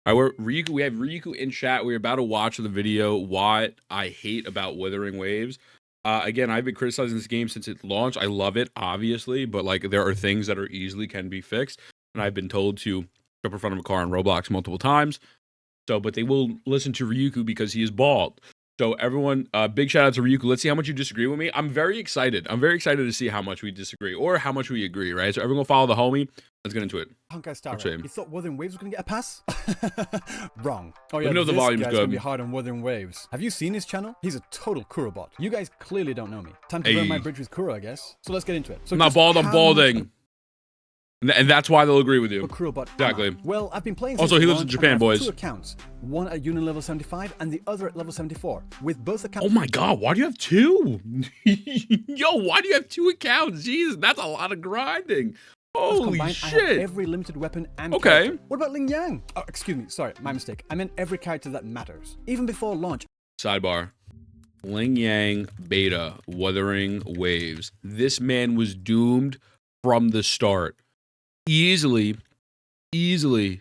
All right, Ryuku. We have Ryuku in chat. We're about to watch the video. What I hate about Wuthering Waves. Again, I've been criticizing this game since it launched. I love it, obviously, but like there are things that are easily can be fixed, and I've been told to jump in front of a car on Roblox multiple times. So, but they will listen to Ryuku because he is bald. So everyone, big shout out to Ryuku. Let's see how much you disagree with me. I'm very excited. I'm very excited to see how much we disagree or how much we agree, right? So everyone follow the homie. Let's get into it. You thought Wuthering Waves was going to get a pass? Wrong. Oh yeah, this guy's going to be hard on Wuthering Waves. Have you seen his channel? He's a total Kuro bot. You guys clearly don't know me. Time to burn my bridge with Kuro, I guess. So let's get into it. So I'm not bald, I'm balding. And that's why they'll agree with you. Exactly. Well, I've been playing. Also, he lives in Japan, boys. 2 accounts, one at Union level 75 and the other at level 74. With both accounts. Oh my god, why do you have 2? Yo, why do you have 2 accounts? Jesus, that's a lot of grinding. Holy shit. I have every limited weapon and character. What about Ling Yang? Oh, excuse me. Sorry, my mistake. I meant every character that matters. Even before launch. Sidebar. Ling Yang beta, Wuthering Waves. This man was doomed from the start. Easily the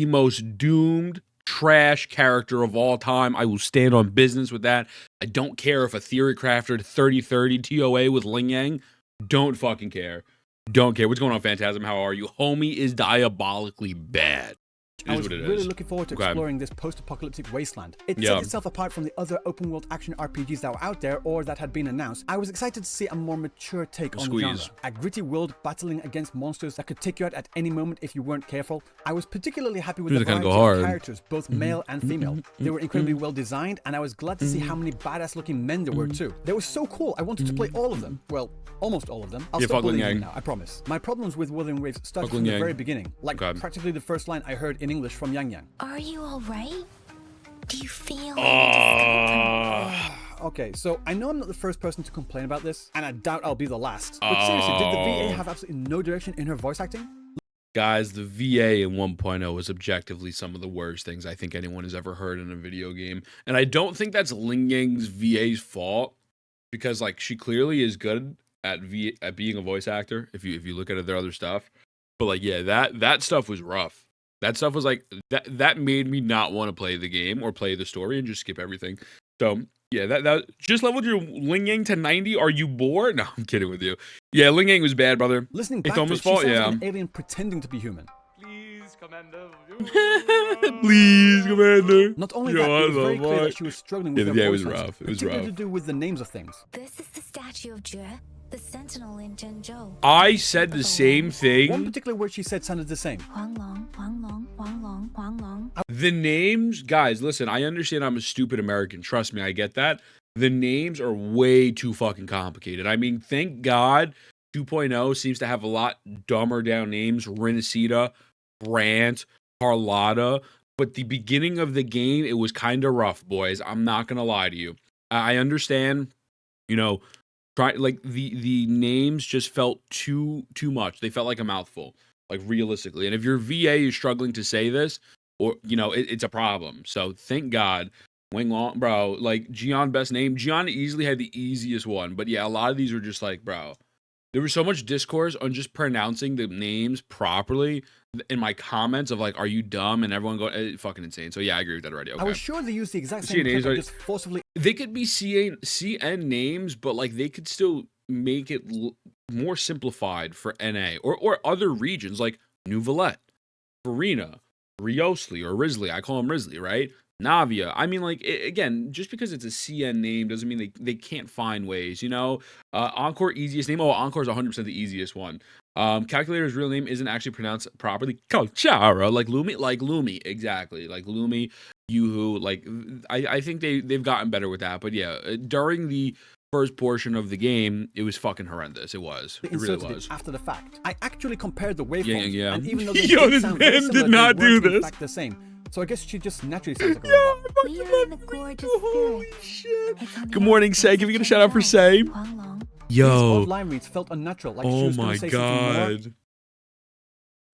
most doomed trash character of all time. I will stand on business with that. I don't care if a theory crafted 3030 TOA with Ling Yang. Don't fucking care. Don't care. What's going on, Phantasm? How are you? Homie is diabolically bad. I was really looking forward to exploring this post-apocalyptic wasteland. It set itself apart from the other open-world action RPGs that were out there or that had been announced. I was excited to see a more mature take on the genre. A gritty world battling against monsters that could take you out at any moment if you weren't careful. I was particularly happy with the variety of characters, both male and female. They were incredibly well designed, and I was glad to see how many badass-looking men there were too. They were so cool. I wanted to play all of them. Well, almost all of them. I'll stop bullying now, I promise. My problems with Wuthering Waves started from the very beginning. Like practically the first line I heard in English from Yang Yang. Are you alright? Do you feel Okay, so I know I'm not the first person to complain about this, and I doubt I'll be the last. But seriously, did the VA have absolutely no direction in her voice acting? Guys, the VA in 1.0 is objectively some of the worst things I think anyone has ever heard in a video game. And I don't think that's Ling Yang's VA's fault, because like she clearly is good at being a voice actor if you look at their other stuff. But like yeah, that stuff was rough. That stuff was like that made me not want to play the game or play the story and just skip everything. So yeah, that just leveled your Ling Yang to 90. Are you bored? No, I'm kidding with you. Yeah, Ling Yang was bad, brother. Listening back to it, she sounds like an alien pretending to be human. Please, Commander. Please, Commander. Not only that, it was very clear that she was struggling with her voice. It was rough. It was rough. To do with the names of things. This is the statue of Jue, the sentinel in Zhengzhou. I said the same thing. One particular word she said sounded the same. Huanglong, Huanglong, Huanglong, Huanglong. The names, guys, listen, I understand I'm a stupid American. Trust me, I get that. The names are way too fucking complicated. I mean, thank God 2.0 seems to have a lot dumber down names. Renacita, Brant, Carlotta. But the beginning of the game, it was kind of rough, boys. I'm not going to lie to you. I understand, you know, like the names just felt too much. They felt like a mouthful, like realistically. And if your VA is struggling to say this, or you know, it's a problem. So thank God, Wing Long, bro. Like Jian, best name. Jian easily had the easiest one, but yeah, a lot of these were just like, bro. There was so much discourse on just pronouncing the names properly in my comments of like, are you dumb? And everyone going, fucking insane. So yeah, I agree with that already. Okay. I was sure they used the exact same clip, just forcibly. They could be CN names, but like they could still make it more simplified for NA or other regions like New Valette, Farina, Riosli or Risley. I call him Risley, right? Navia. I mean, like, again, just because it's a CN name doesn't mean they can't find ways, you know? Encore, easiest name. Oh, Encore is 100% the easiest one. Calculator's real name isn't actually pronounced properly. Kalchara, like Lumi, exactly. Like Lumi, Yuhu, like, I think they've gotten better with that. But yeah, during the first portion of the game, it was fucking horrendous. It was. It really was. After the fact. I actually compared the waveforms. Yeah. And even though they this man did not do this. In fact the same. So I guess she just naturally sounds like a robot. We are in the gorgeous Holy shit. Good morning, Say. Can we get a shout out for Say? Yo. These odd line reads felt unnatural. Like she was going to say something more.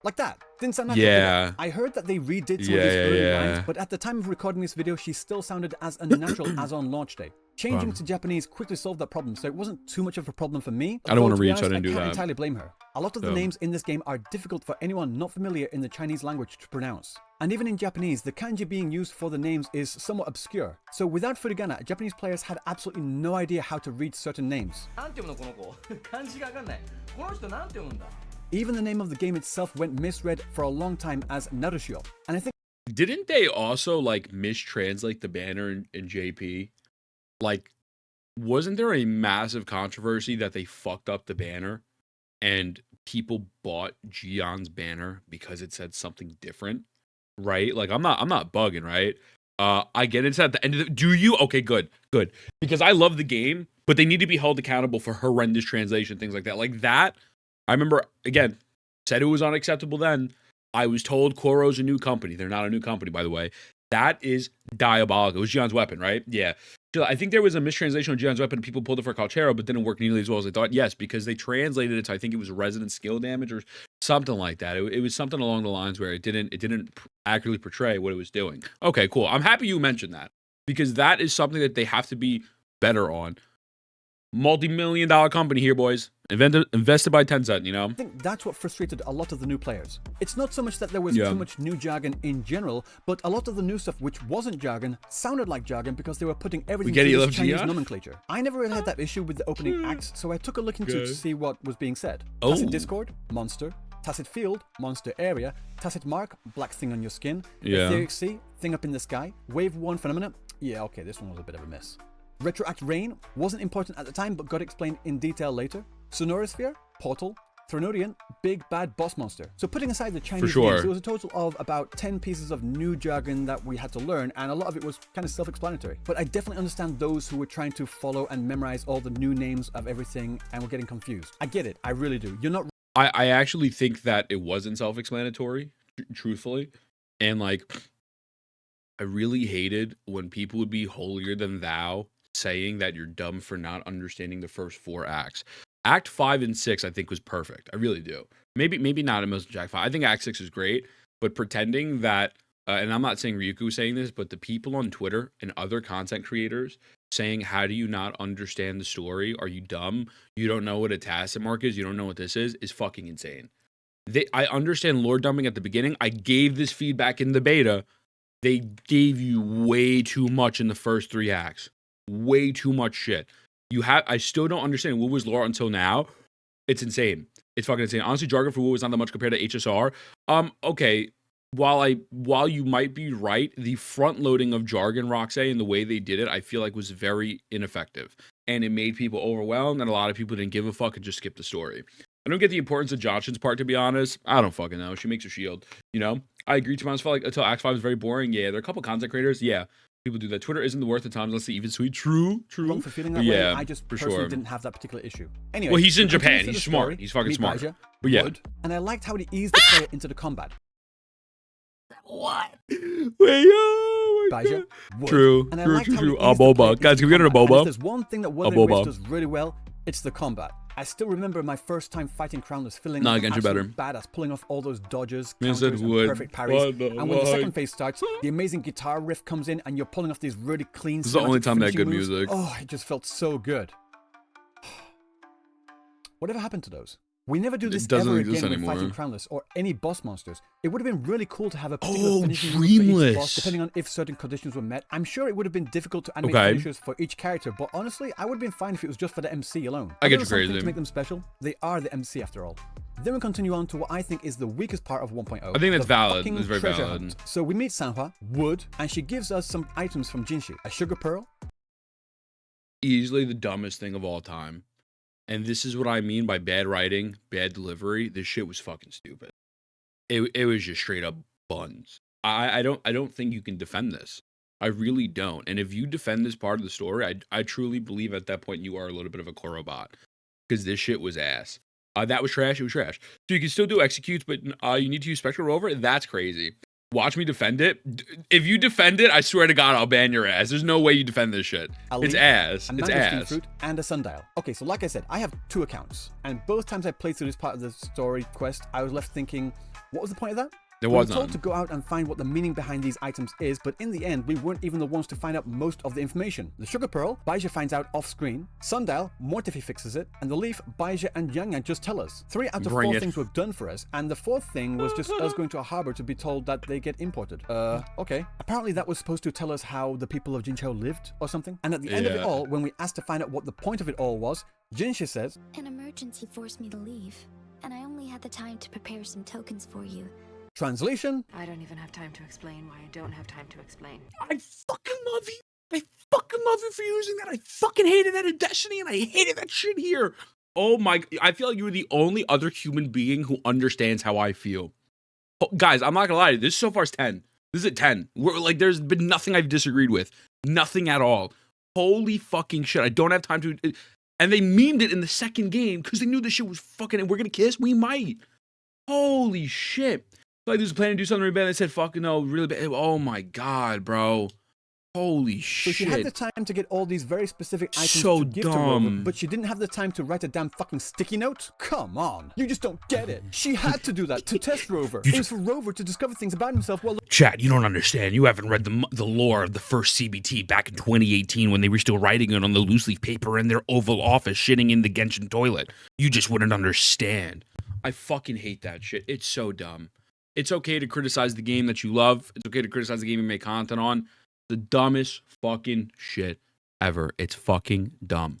Like that. Didn't sound natural. Yeah. I heard that they redid some of these early lines, but at the time of recording this video, she still sounded as unnatural as on launch day. Changing to Japanese quickly solved that problem, so it wasn't too much of a problem for me. I don't want to read, honest, so I didn't do I can't that. entirely blame her. A lot of the names in this game are difficult for anyone not familiar in the Chinese language to pronounce. And even in Japanese, the kanji being used for the names is somewhat obscure. So without furigana, Japanese players had absolutely no idea how to read certain names. Even the name of the game itself went misread for a long time as Narushio. And I think... Didn't they also, like, mistranslate the banner in JP? Like, wasn't there a massive controversy that they fucked up the banner and people bought Gion's banner because it said something different, right? Like, I'm not bugging, right? I get into at the end of the... Do you? Okay, good. Because I love the game, but they need to be held accountable for horrendous translation, things like that. Like that, I remember, again, said it was unacceptable then. I was told Koro's a new company. They're not a new company, by the way. That is diabolical. It was Gion's weapon, right? Yeah. I think there was a mistranslation of Gion's weapon and people pulled it for Calchero, but didn't work nearly as well as they thought. Yes, because they translated it to, I think it was resident skill damage or something like that. It was something along the lines where it didn't accurately portray what it was doing. Okay, cool. I'm happy you mentioned that because that is something that they have to be better on. Multi-million-dollar company here, boys. Invested by Tencent, you know? I think that's what frustrated a lot of the new players. It's not so much that there was too much new jargon in general, but a lot of the new stuff which wasn't jargon sounded like jargon because they were putting everything through this Chinese nomenclature. I never really had that issue with the opening acts, so I took a look into it to see what was being said. Tacit Discord, monster. Tacit field, monster area. Tacit mark, black thing on your skin. Etheric sea, thing up in the sky. Wave 1 phenomena. Yeah, okay, this one was a bit of a miss. Retroact rain wasn't important at the time, but got explained in detail later. Sonorosphere, portal, Thronodian, big bad boss monster. So putting aside the Chinese names, there was a total of about 10 pieces of new jargon that we had to learn, and a lot of it was kind of self-explanatory. But I definitely understand those who were trying to follow and memorize all the new names of everything and were getting confused. I get it, I really do. You're not... I actually think that it wasn't self-explanatory, truthfully. And like, I really hated when people would be holier than thou saying that you're dumb for not understanding the first 4 acts. Act 5 and 6, I think, was perfect. I really do. Maybe not in most Jack 5. I think Act 6 is great, but pretending that, and I'm not saying Ryuku was saying this, but the people on Twitter and other content creators saying, how do you not understand the story? Are you dumb? You don't know what a tacit mark is? You don't know what this is fucking insane. I understand lore dumping at the beginning. I gave this feedback in the beta. They gave you way too much in the first 3 acts. Way too much shit. I still don't understand what was lore until now. It's insane. It's fucking insane. Honestly, jargon for WoW was not that much compared to HSR. Okay. While you might be right, the front loading of jargon, Roxay, and the way they did it, I feel like was very ineffective. And it made people overwhelmed, and a lot of people didn't give a fuck and just skipped the story. I don't get the importance of Johnson's part, to be honest. I don't fucking know. She makes her shield, you know? I agree, to be honest, felt like until Act 5 was very boring. Yeah, there are a couple content creators. Yeah. People do that. Twitter isn't the worth the time unless they even sweet. True. For feeling that way. I just personally didn't have that particular issue. Anyway, well, he's in Japan. He's smart. He's fucking smart. Baja, but yeah. And I liked how he eased the player into the combat. What? Wait, oh my God. True. And I liked how true. Boba. Guys, can we get a Boba? If there's one thing that Wuthering Waves does really well, it's the combat. I still remember my first time fighting Crownless, feeling like badass, pulling off all those dodges, counters, and perfect parries. And when the second phase starts, the amazing guitar riff comes in, and you're pulling off these really clean. This is the only time they had good music. Oh, it just felt so good. Whatever happened to those? We never do this ever again when fighting Crownless or any boss monsters. It would have been really cool to have a particular finishing move for each boss, depending on if certain conditions were met. I'm sure it would have been difficult to animate finishers for each character, but honestly, I would have been fine if it was just for the MC alone. I get you crazy. To make them special, they are the MC after all. Then we continue on to what I think is the weakest part of 1.0. I think that's valid. It's very valid. Hunt. So we meet Sanhua, Wood, and she gives us some items from Jinshi. A sugar pearl. Easily the dumbest thing of all time. And this is what I mean by bad writing, bad delivery. This shit was fucking stupid. It was just straight up buns. I don't think you can defend this. I really don't. And if you defend this part of the story, I truly believe at that point you are a little bit of a Korobot. Because this shit was ass. That was trash. It was trash. So you can still do executes, but you need to use Spectral Rover? That's crazy. Watch me defend it. If you defend it, I swear to God, I'll ban your ass. There's no way you defend this shit. It's ass. It's ass. Fruit and a sundial. Okay, so like I said, I have 2 accounts. And both times I played through this part of the story quest, I was left thinking, What was the point of that? There We were was told none. to go out and find what the meaning behind these items is, but in the end, we weren't even the ones to find out most of the information. The sugar pearl, Baizha finds out off-screen. Sundial, Mortifi fixes it. And the leaf, Baizha and Yang Yang just tell us. 3 out of 4 things were done for us, and the 4th thing was just us going to a harbor to be told that they get imported. Okay. Apparently that was supposed to tell us how the people of Jinchao lived or something. And at the end of it all, when we asked to find out what the point of it all was, Jinshi says, An emergency forced me to leave, and I only had the time to prepare some tokens for you. Translation? I don't even have time to explain why I don't have time to explain. I fucking love you. I fucking love you for using that. I fucking hated that in Destiny, and I hated that shit here. Oh my, I feel like you were the only other human being who understands how I feel. Oh, guys, I'm not gonna lie to you. This so far is 10. This is at 10. We're like, there's been nothing I've disagreed with. Nothing at all. Holy fucking shit. I don't have time to. And they memed it in the second game because they knew this shit was fucking, and we're gonna kiss? We might. Holy shit. Like, there's a plan to do something really bad. They said, fucking no, really bad. Oh my God, bro. Holy shit. So she had the time to get all these very specific items So to give to dumb. Rover, but she didn't have the time to write a damn fucking sticky note? Come on. You just don't get it. She had to do that to test Rover. It was for Rover to discover things about himself. Well, Chat, you don't understand. You haven't read the lore of the first CBT back in 2018 when they were still writing it on the loose leaf paper in their Oval Office shitting in the Genshin toilet. You just wouldn't understand. I fucking hate that shit. It's so dumb. It's okay to criticize the game that you love. It's okay to criticize the game you make content on. The dumbest fucking shit ever. It's fucking dumb.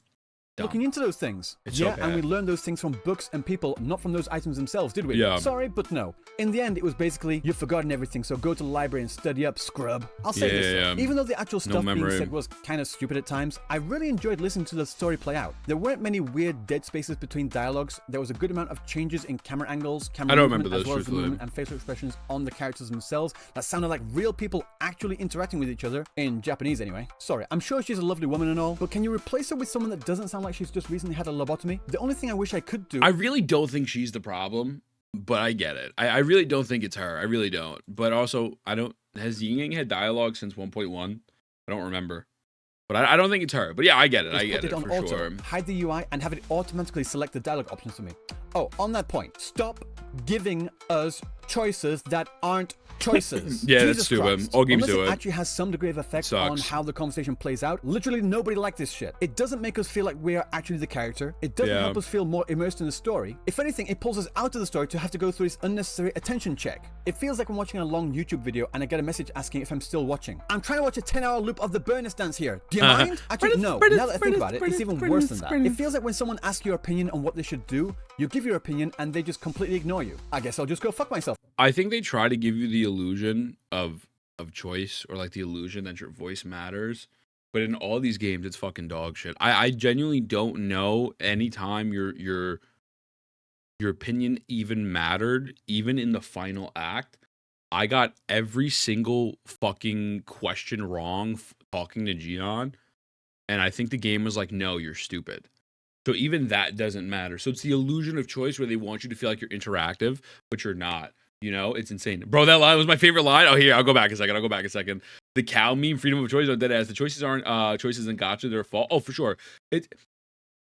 looking into those things. It's so and bad. we learned those things from books and people, not from those items themselves, did we? Yeah. Sorry, but no. In the end, it was basically, you've forgotten everything, so go to the library and study up, scrub. I'll say this, even though the actual stuff being memory. said was kind of stupid at times, I really enjoyed listening to the story play out. There weren't many weird dead spaces between dialogues. There was a good amount of changes in camera angles, camera movement, as well as the movement and facial expressions on the characters themselves that sounded like real people actually interacting with each other, in Japanese anyway. Sorry, I'm sure she's a lovely woman and all, but can you replace her with someone that doesn't sound like she's just recently had a lobotomy? The only thing I wish I could do... I really don't think she's the problem, but I get it. I really don't think it's her. I really don't. But also, I don't... Has Yin Yang had dialogue since 1.1? I don't remember. But I don't think it's her. But yeah, I get it. I get it on for auto, sure. hide the UI, and have it automatically select the dialogue options for me. Oh, on that point, stop giving us choices that aren't choices. Yeah, Jesus that's stupid. Christ. All games Unless do it it. actually has some degree of effect Sucks. on how the conversation plays out. Literally nobody liked this shit. It doesn't make us feel like we are actually the character. It doesn't help us feel more immersed in the story. If anything, it pulls us out of the story to have to go through this unnecessary attention check. It feels like I'm watching a long YouTube video and I get a message asking if I'm still watching. I'm trying to watch a 10-hour loop of the Burners dance here. Do you mind? Actually, no. Now that I think about it, it's even worse than that. It feels like when someone asks your opinion on what they should do, you give your opinion and they just completely ignore you. I guess I'll just go fuck myself. I think they try to give you the illusion of choice, or like the illusion that your voice matters. But in all these games, it's fucking dog shit. I genuinely don't know any time your opinion even mattered, even in the final act. I got every single fucking question wrong talking to Gion, and I think the game was like, no, you're stupid. So even that doesn't matter. So it's the illusion of choice where they want you to feel like you're interactive, but you're not. You know, it's insane. Bro, that line was my favorite line. Oh, here, I'll go back a second. The cow meme, freedom of choice, dead ass. The choices aren't choices in gotcha, they're fault. Oh, for sure.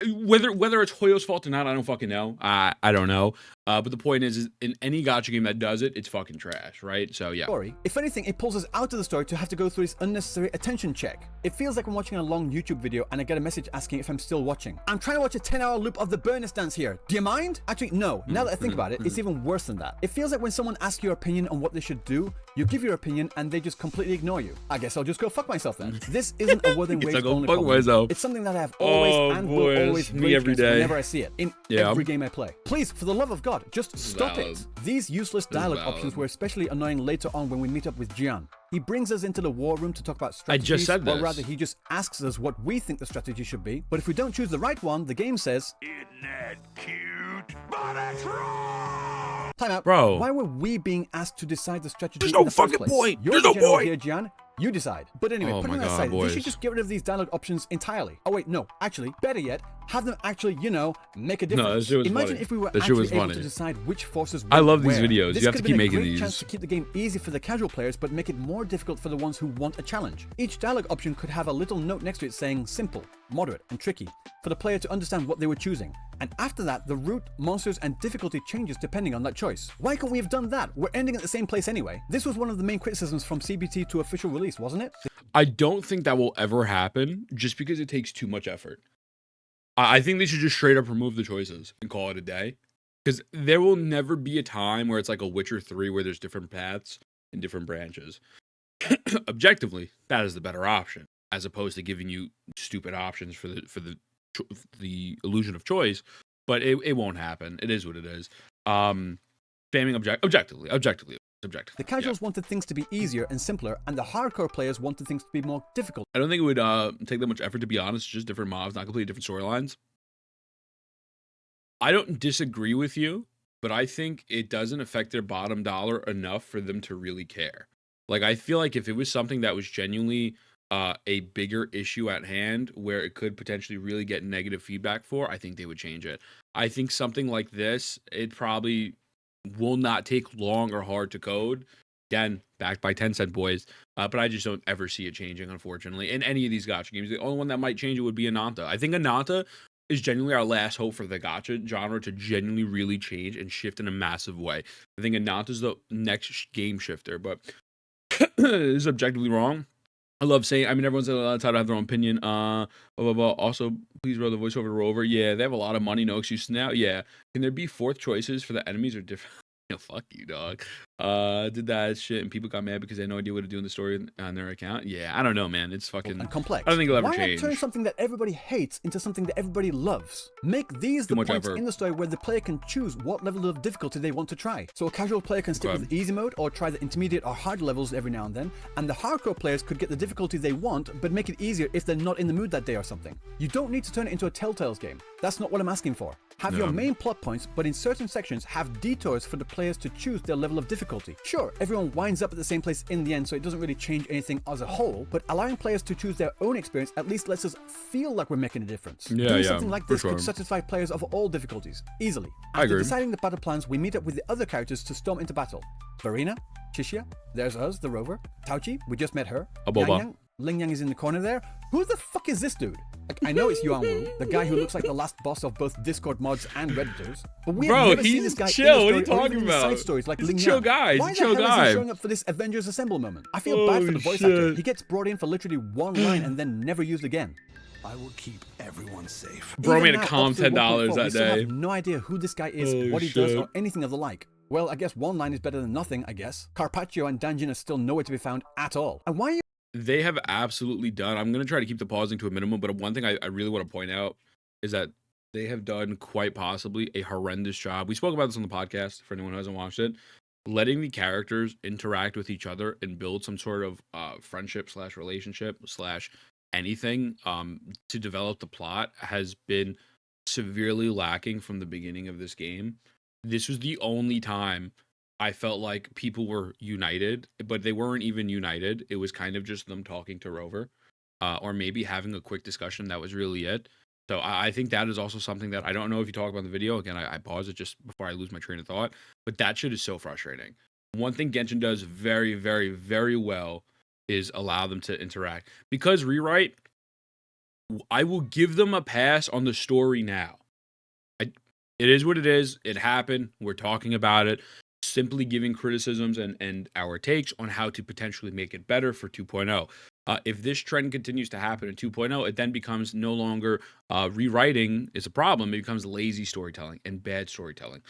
Whether it's Hoyo's fault or not, I don't fucking know. I don't know. But the point is in any gotcha game that does it, it's fucking trash, right? So yeah. Story. If anything, it pulls us out of the story to have to go through this unnecessary attention check. It feels like I'm watching a long YouTube video and I get a message asking if I'm still watching. I'm trying to watch a 10-hour loop of the Burners dance here. Do you mind? Actually, no. Now that I think about it, it's even worse than that. It feels like when someone asks your opinion on what they should do, you give your opinion and they just completely ignore you. I guess I'll just go fuck myself then. This isn't a Wuthering Waves only problem. It's something that I have always and will always me every rage against day. whenever I see it in every game I play. Please, for the love of God, just stop it. These useless dialogue options were especially annoying later on when we meet up with Jian. He brings us into the war room to talk about strategies, I just said this. or rather he just asks us what we think the strategy should be, but if we don't choose the right one, the game says, Isn't that cute? But it's wrong! time out. Bro. Why were we being asked to decide the strategy There's in no the first fucking place? point. You're There's the no general point. here, Jian. You decide. But anyway, Oh putting my that God, aside, they boys. should just get rid of these dialogue options entirely. Oh wait, no. Actually, better yet, Have them actually, you know, make a difference. No, that shit was Imagine funny. if we were That shit was actually able funny. to decide which forces I went love these where. videos. This You have to could keep been making a great these. chance to keep the game easy for the casual players, but make it more difficult for the ones who want a challenge. Each dialogue option could have a little note next to it saying simple, moderate, and tricky for the player to understand what they were choosing. And after that, the route, monsters, and difficulty changes depending on that choice. Why can't we have done that? We're ending at the same place anyway. This was one of the main criticisms from CBT to official release, wasn't it? I don't think that will ever happen just because it takes too much effort. I think they should just straight up remove the choices and call it a day. Because there will never be a time where it's like a Witcher 3 where there's different paths and different branches. Objectively, that is the better option, as opposed to giving you stupid options for the illusion of choice. But it won't happen. It is what it is. Spamming objectively. The casuals wanted things to be easier and simpler, and the hardcore players wanted things to be more difficult. I don't think it would take that much effort, to be honest. It's just different mobs, not completely different storylines. I don't disagree with you, but I think it doesn't affect their bottom dollar enough for them to really care. Like, I feel like if it was something that was genuinely a bigger issue at hand where it could potentially really get negative feedback for, I think they would change it. I think something like this, it probably will not take long or hard to code. Again, backed by Tencent boys, but I just don't ever see it changing, unfortunately, in any of these gacha games. The only one that might change it would be Ananta. I think Ananta is genuinely our last hope for the gacha genre to genuinely really change and shift in a massive way. I think Ananta is the next game shifter, but this is objectively wrong. I love saying, I mean, everyone's allowed to have their own opinion. Blah, blah, blah. Also, please roll the voiceover to Rover. Yeah, they have a lot of money, no excuses now. Yeah. Can there be fourth choices for the enemies or different? Yeah, fuck you, dog. Did that shit and people got mad because they had no idea what to do in the story on their account. Yeah, I don't know, man. It's fucking and complex. I don't think it'll ever Why change. not turn something that everybody hates into something that everybody loves? Make these the points in the story where the player can choose what level of difficulty they want to try. So a casual player can stick with easy mode or try the intermediate or hard levels every now and then, and the hardcore players could get the difficulty they want, but make it easier if they're not in the mood that day or something. You don't need to turn it into a Telltale's game. That's not what I'm asking for. Have your main plot points, but in certain sections have detours for the players to choose their level of difficulty. Sure, everyone winds up at the same place in the end, so it doesn't really change anything as a whole, but allowing players to choose their own experience at least lets us feel like we're making a difference. Doing something like this could satisfy players of all difficulties, easily. After deciding the battle plans, we meet up with the other characters to storm into battle. Verena, Chishia, there's us, the Rover. Tauchi, we just met her. Ling Yang is in the corner there. Who the fuck is this dude? Like, I know it's Yuan Wu, the guy who looks like the last boss of both Discord mods and Redditors. But we have never seen this guy chill. in What are you talking about? Side stories like He's Ling a chill Yang. guy. Why He's a chill the hell guy. is he showing up for this Avengers Assemble moment? I feel bad for the voice actor. He gets brought in for literally one line and then never used again. I will keep everyone safe. Bro made a calm $10 that we still day. have no idea who this guy is, what he does, or anything of the like. Well, I guess one line is better than nothing, I guess. Carpaccio and Danjin are still nowhere to be found at all. And why are you They have absolutely done. I'm going to try to keep the pausing to a minimum, but one thing I really want to point out is that they have done quite possibly a horrendous job. We spoke about this on the podcast for anyone who hasn't watched it. Letting the characters interact with each other and build some sort of friendship / relationship / anything to develop the plot has been severely lacking from the beginning of this game. This was the only time I felt like people were united, but they weren't even united. It was kind of just them talking to Rover, or maybe having a quick discussion. That was really it. So I think that is also something that I don't know if you talk about in the video. Again, I pause it just before I lose my train of thought. But that shit is so frustrating. One thing Genshin does very, very, very well is allow them to interact. Because Rewrite, I will give them a pass on the story now. It is what it is. It happened. We're talking about it. Simply giving criticisms and our takes on how to potentially make it better for 2.0. If this trend continues to happen in 2.0, it then becomes no longer rewriting is a problem. It becomes lazy storytelling and bad storytelling.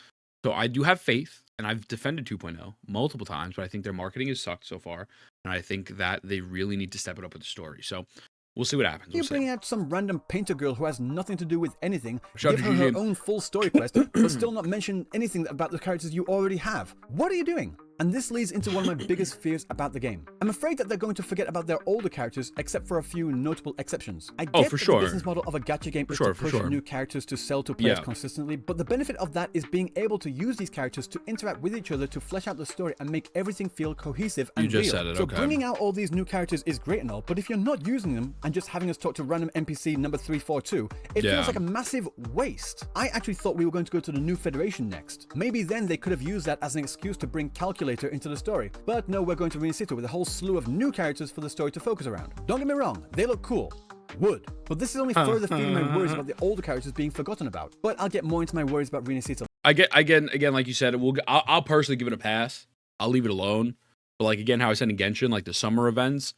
So I do have faith, and I've defended 2.0 multiple times, but I think their marketing has sucked so far, and I think that they really need to step it up with the story. So we'll see what happens. You bring out some random painter girl who has nothing to do with anything, Shout give her her own full story quest, but still not mention anything about the characters you already have. What are you doing? And this leads into one of my biggest fears about the game. I'm afraid that they're going to forget about their older characters, except for a few notable exceptions. I get that the business model of a gacha game is to push new characters to sell to players consistently, but the benefit of that is being able to use these characters to interact with each other to flesh out the story and make everything feel cohesive and real. So bringing out all these new characters is great and all, but if you're not using them and just having us talk to random NPC number 342, it feels like a massive waste. I actually thought we were going to go to the new Federation next. Maybe then they could have used that as an excuse to bring Calculator into the story. But no, we're going to Rena City with a whole slew of new characters for the story to focus around. Don't get me wrong, they look cool. Would. But this is only further feeding my worries about the older characters being forgotten about. But I'll get more into my worries about Rena City. Again, like you said, I'll personally give it a pass. I'll leave it alone. But like again, how I said in Genshin, like the summer events,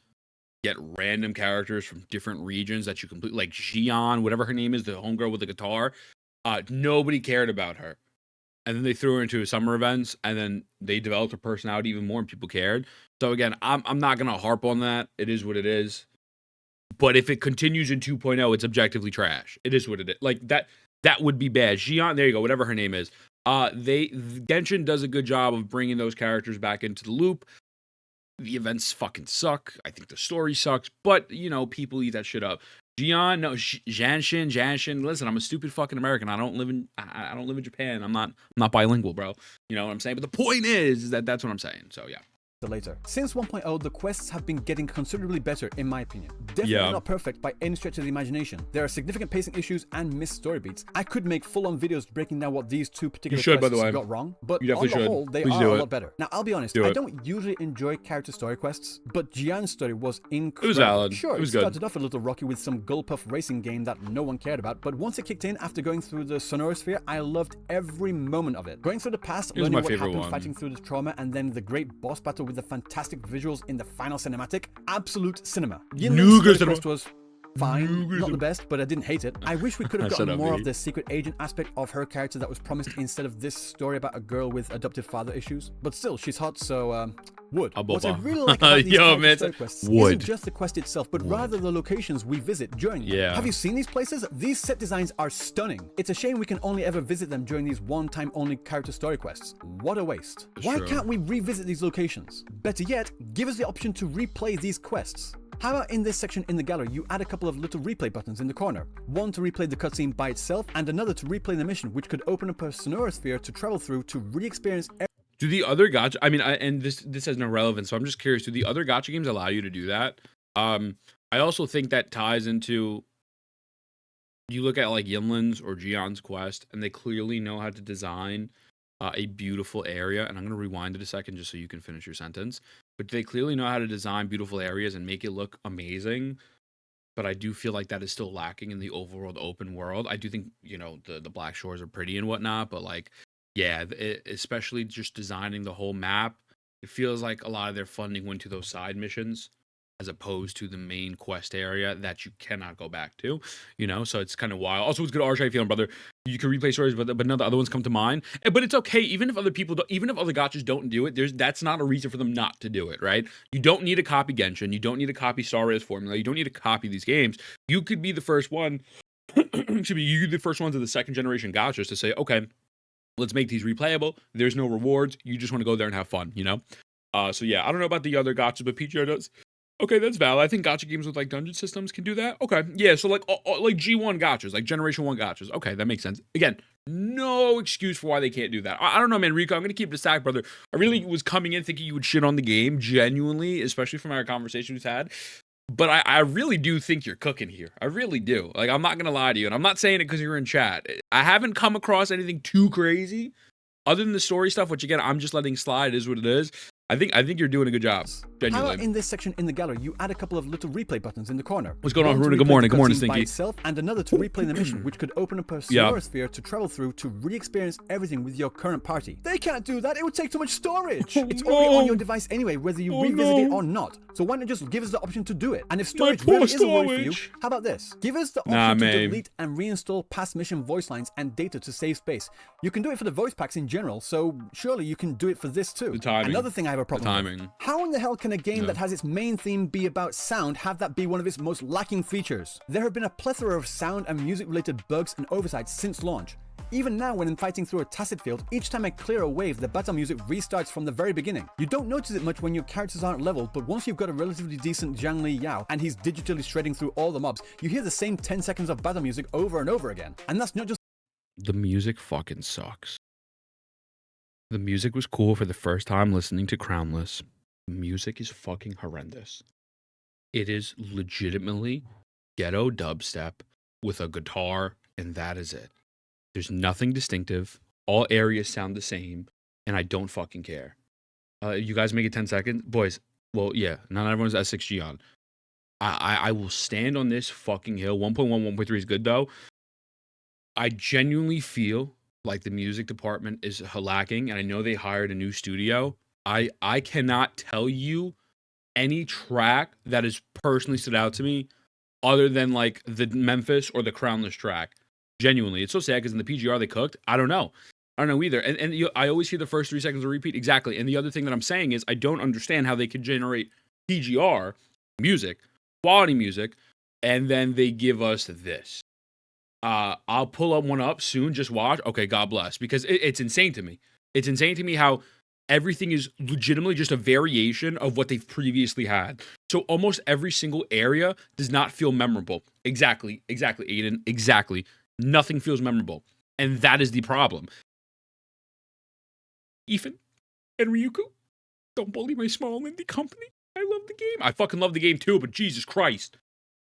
get random characters from different regions that you complete, like Xion, whatever her name is, the homegirl with the guitar. Nobody cared about her. And then they threw her into summer events, and then they developed her personality even more, and people cared. So again, I'm not gonna harp on that. It is what it is. But if it continues in 2.0, it's objectively trash. It is what it is. Like that would be bad. Xion, there you go, whatever her name is. Genshin does a good job of bringing those characters back into the loop. The events fucking suck. I think the story sucks, but you know, people eat that shit up. Xion, no, Janshin. Listen, I'm a stupid fucking American. I don't live in Japan. I'm not bilingual, bro. You know what I'm saying? But the point is that that's what I'm saying. So yeah. Later. Since 1.0, the quests have been getting considerably better, in my opinion. Definitely not perfect by any stretch of the imagination. There are significant pacing issues and missed story beats. I could make full-on videos breaking down what these two particular quests got wrong, but on the whole, they are a lot better. Now, I'll be honest, I don't usually enjoy character story quests, but Jian's story was incredible. It was valid. Sure, it was good. Started off a little rocky with some Gullpuff racing game that no one cared about, but once it kicked in after going through the Sonorosphere, I loved every moment of it. Going through the past, learning what happened, fighting through the trauma, and then the great boss battle with the fantastic visuals in the final cinematic, absolute cinema. Yinlin's quest was fine, not the best, but I didn't hate it. I wish we could have gotten more of the secret agent aspect of her character that was promised instead of this story about a girl with adoptive father issues. But still, she's hot, so would. What I really like about these story quests isn't just the quest itself, but rather the locations we visit during them. Have you seen these places? These set designs are stunning. It's a shame we can only ever visit them during these one-time only character story quests. What a waste. Why can't we revisit these locations? Better yet, give us the option to replay these quests. How about in this section in the gallery, you add a couple of little replay buttons in the corner. One to replay the cutscene by itself, and another to replay the mission, which could open up a Sonorosphere to travel through to re-experience. Do the other gacha? I mean, and this has no relevance, so I'm just curious. Do the other gacha games allow you to do that? I also think that ties into. You look at like Yinlin's or Jion's quest, and they clearly know how to design a beautiful area. And I'm gonna rewind it a second just so you can finish your sentence. But they clearly know how to design beautiful areas and make it look amazing. But I do feel like that is still lacking in the overworld open world. I do think, you know, the Black Shores are pretty and whatnot, but like, yeah, especially just designing the whole map, it feels like a lot of their funding went to those side missions as opposed to the main quest area that you cannot go back to, you know? So it's kind of wild. Also, it's good Arch, I feel, brother. You can replay stories, but none of the other ones come to mind. But it's okay, even if other people don't, even if other gachas don't do it, that's not a reason for them not to do it, right? You don't need to copy Genshin. You don't need to copy Star Rail's formula. You don't need to copy these games. You could be the first one, excuse me, you could be the first ones of the second generation gachas to say, okay, let's make these replayable. There's no rewards. You just want to go there and have fun, you know? So yeah, I don't know about the other gachas, but PGR does. Okay, that's valid. I think gacha games with like dungeon systems can do that. Okay, yeah, so like G1 gachas, like Generation 1 gachas. Okay, that makes sense. Again, no excuse for why they can't do that. I don't know, man, Rico, I'm going to keep it a stack, brother. I really was coming in thinking you would shit on the game, genuinely, especially from our conversation we've had. But I really do think you're cooking here. I really do. Like, I'm not going to lie to you, and I'm not saying it because you're in chat. I haven't come across anything too crazy other than the story stuff, which, again, I'm just letting slide. It is what it is. I think you're doing a good job. Genuinely. How about in this section in the gallery, you add a couple of little replay buttons in the corner. What's going on, Haruna? Good morning. Good morning, Stinky. Stinky. And another to replay the mission, which could open up a Sonorosphere to travel through to re-experience everything with your current party. They can't do that. It would take too much storage. It's only on your device anyway, whether you revisit it or not. So why not just give us the option to do it? And if storage really is a worry for you, how about this? Give us the option to delete and reinstall past mission voice lines and data to save space. You can do it for the voice packs in general, so surely you can do it for this too. The timing. Another thing I have a problem with. How in the hell can a game that has its main theme be about sound have that be one of its most lacking features? There have been a plethora of sound and music related bugs and oversights since launch. Even now, when I'm fighting through a tacit field, each time I clear a wave, the battle music restarts from the very beginning. You don't notice it much when your characters aren't leveled, but once you've got a relatively decent Zhang Li Yao and he's digitally shredding through all the mobs, you hear the same 10 seconds of battle music over and over again. And that's not just... The music fucking sucks. The music was cool for the first time listening to Crownless. The music is fucking horrendous. It is legitimately ghetto dubstep with a guitar, and that is it. There's nothing distinctive. All areas sound the same, and I don't fucking care. You guys make it 10 seconds? Boys, well, yeah, not everyone's S6G on. I will stand on this fucking hill. 1.1, 1.3 is good, though. I genuinely feel like the music department is lacking, and I know they hired a new studio. I cannot tell you any track that has personally stood out to me other than like the Memphis or the Crownless track. Genuinely, it's so sad because in the PGR they cooked. I don't know either. And I always hear the first 3 seconds of repeat. Exactly. And the other thing that I'm saying is I don't understand how they could generate PGR music, quality music, and then they give us this. I'll pull up one up soon. Just watch. Okay, God bless. Because it's insane to me. It's insane to me how everything is legitimately just a variation of what they've previously had. So almost every single area does not feel memorable. Exactly, Aiden. Exactly. Nothing feels memorable. And that is the problem. Ethan and Ryuku, don't bully my small indie company. I love the game. I fucking love the game too, but Jesus Christ.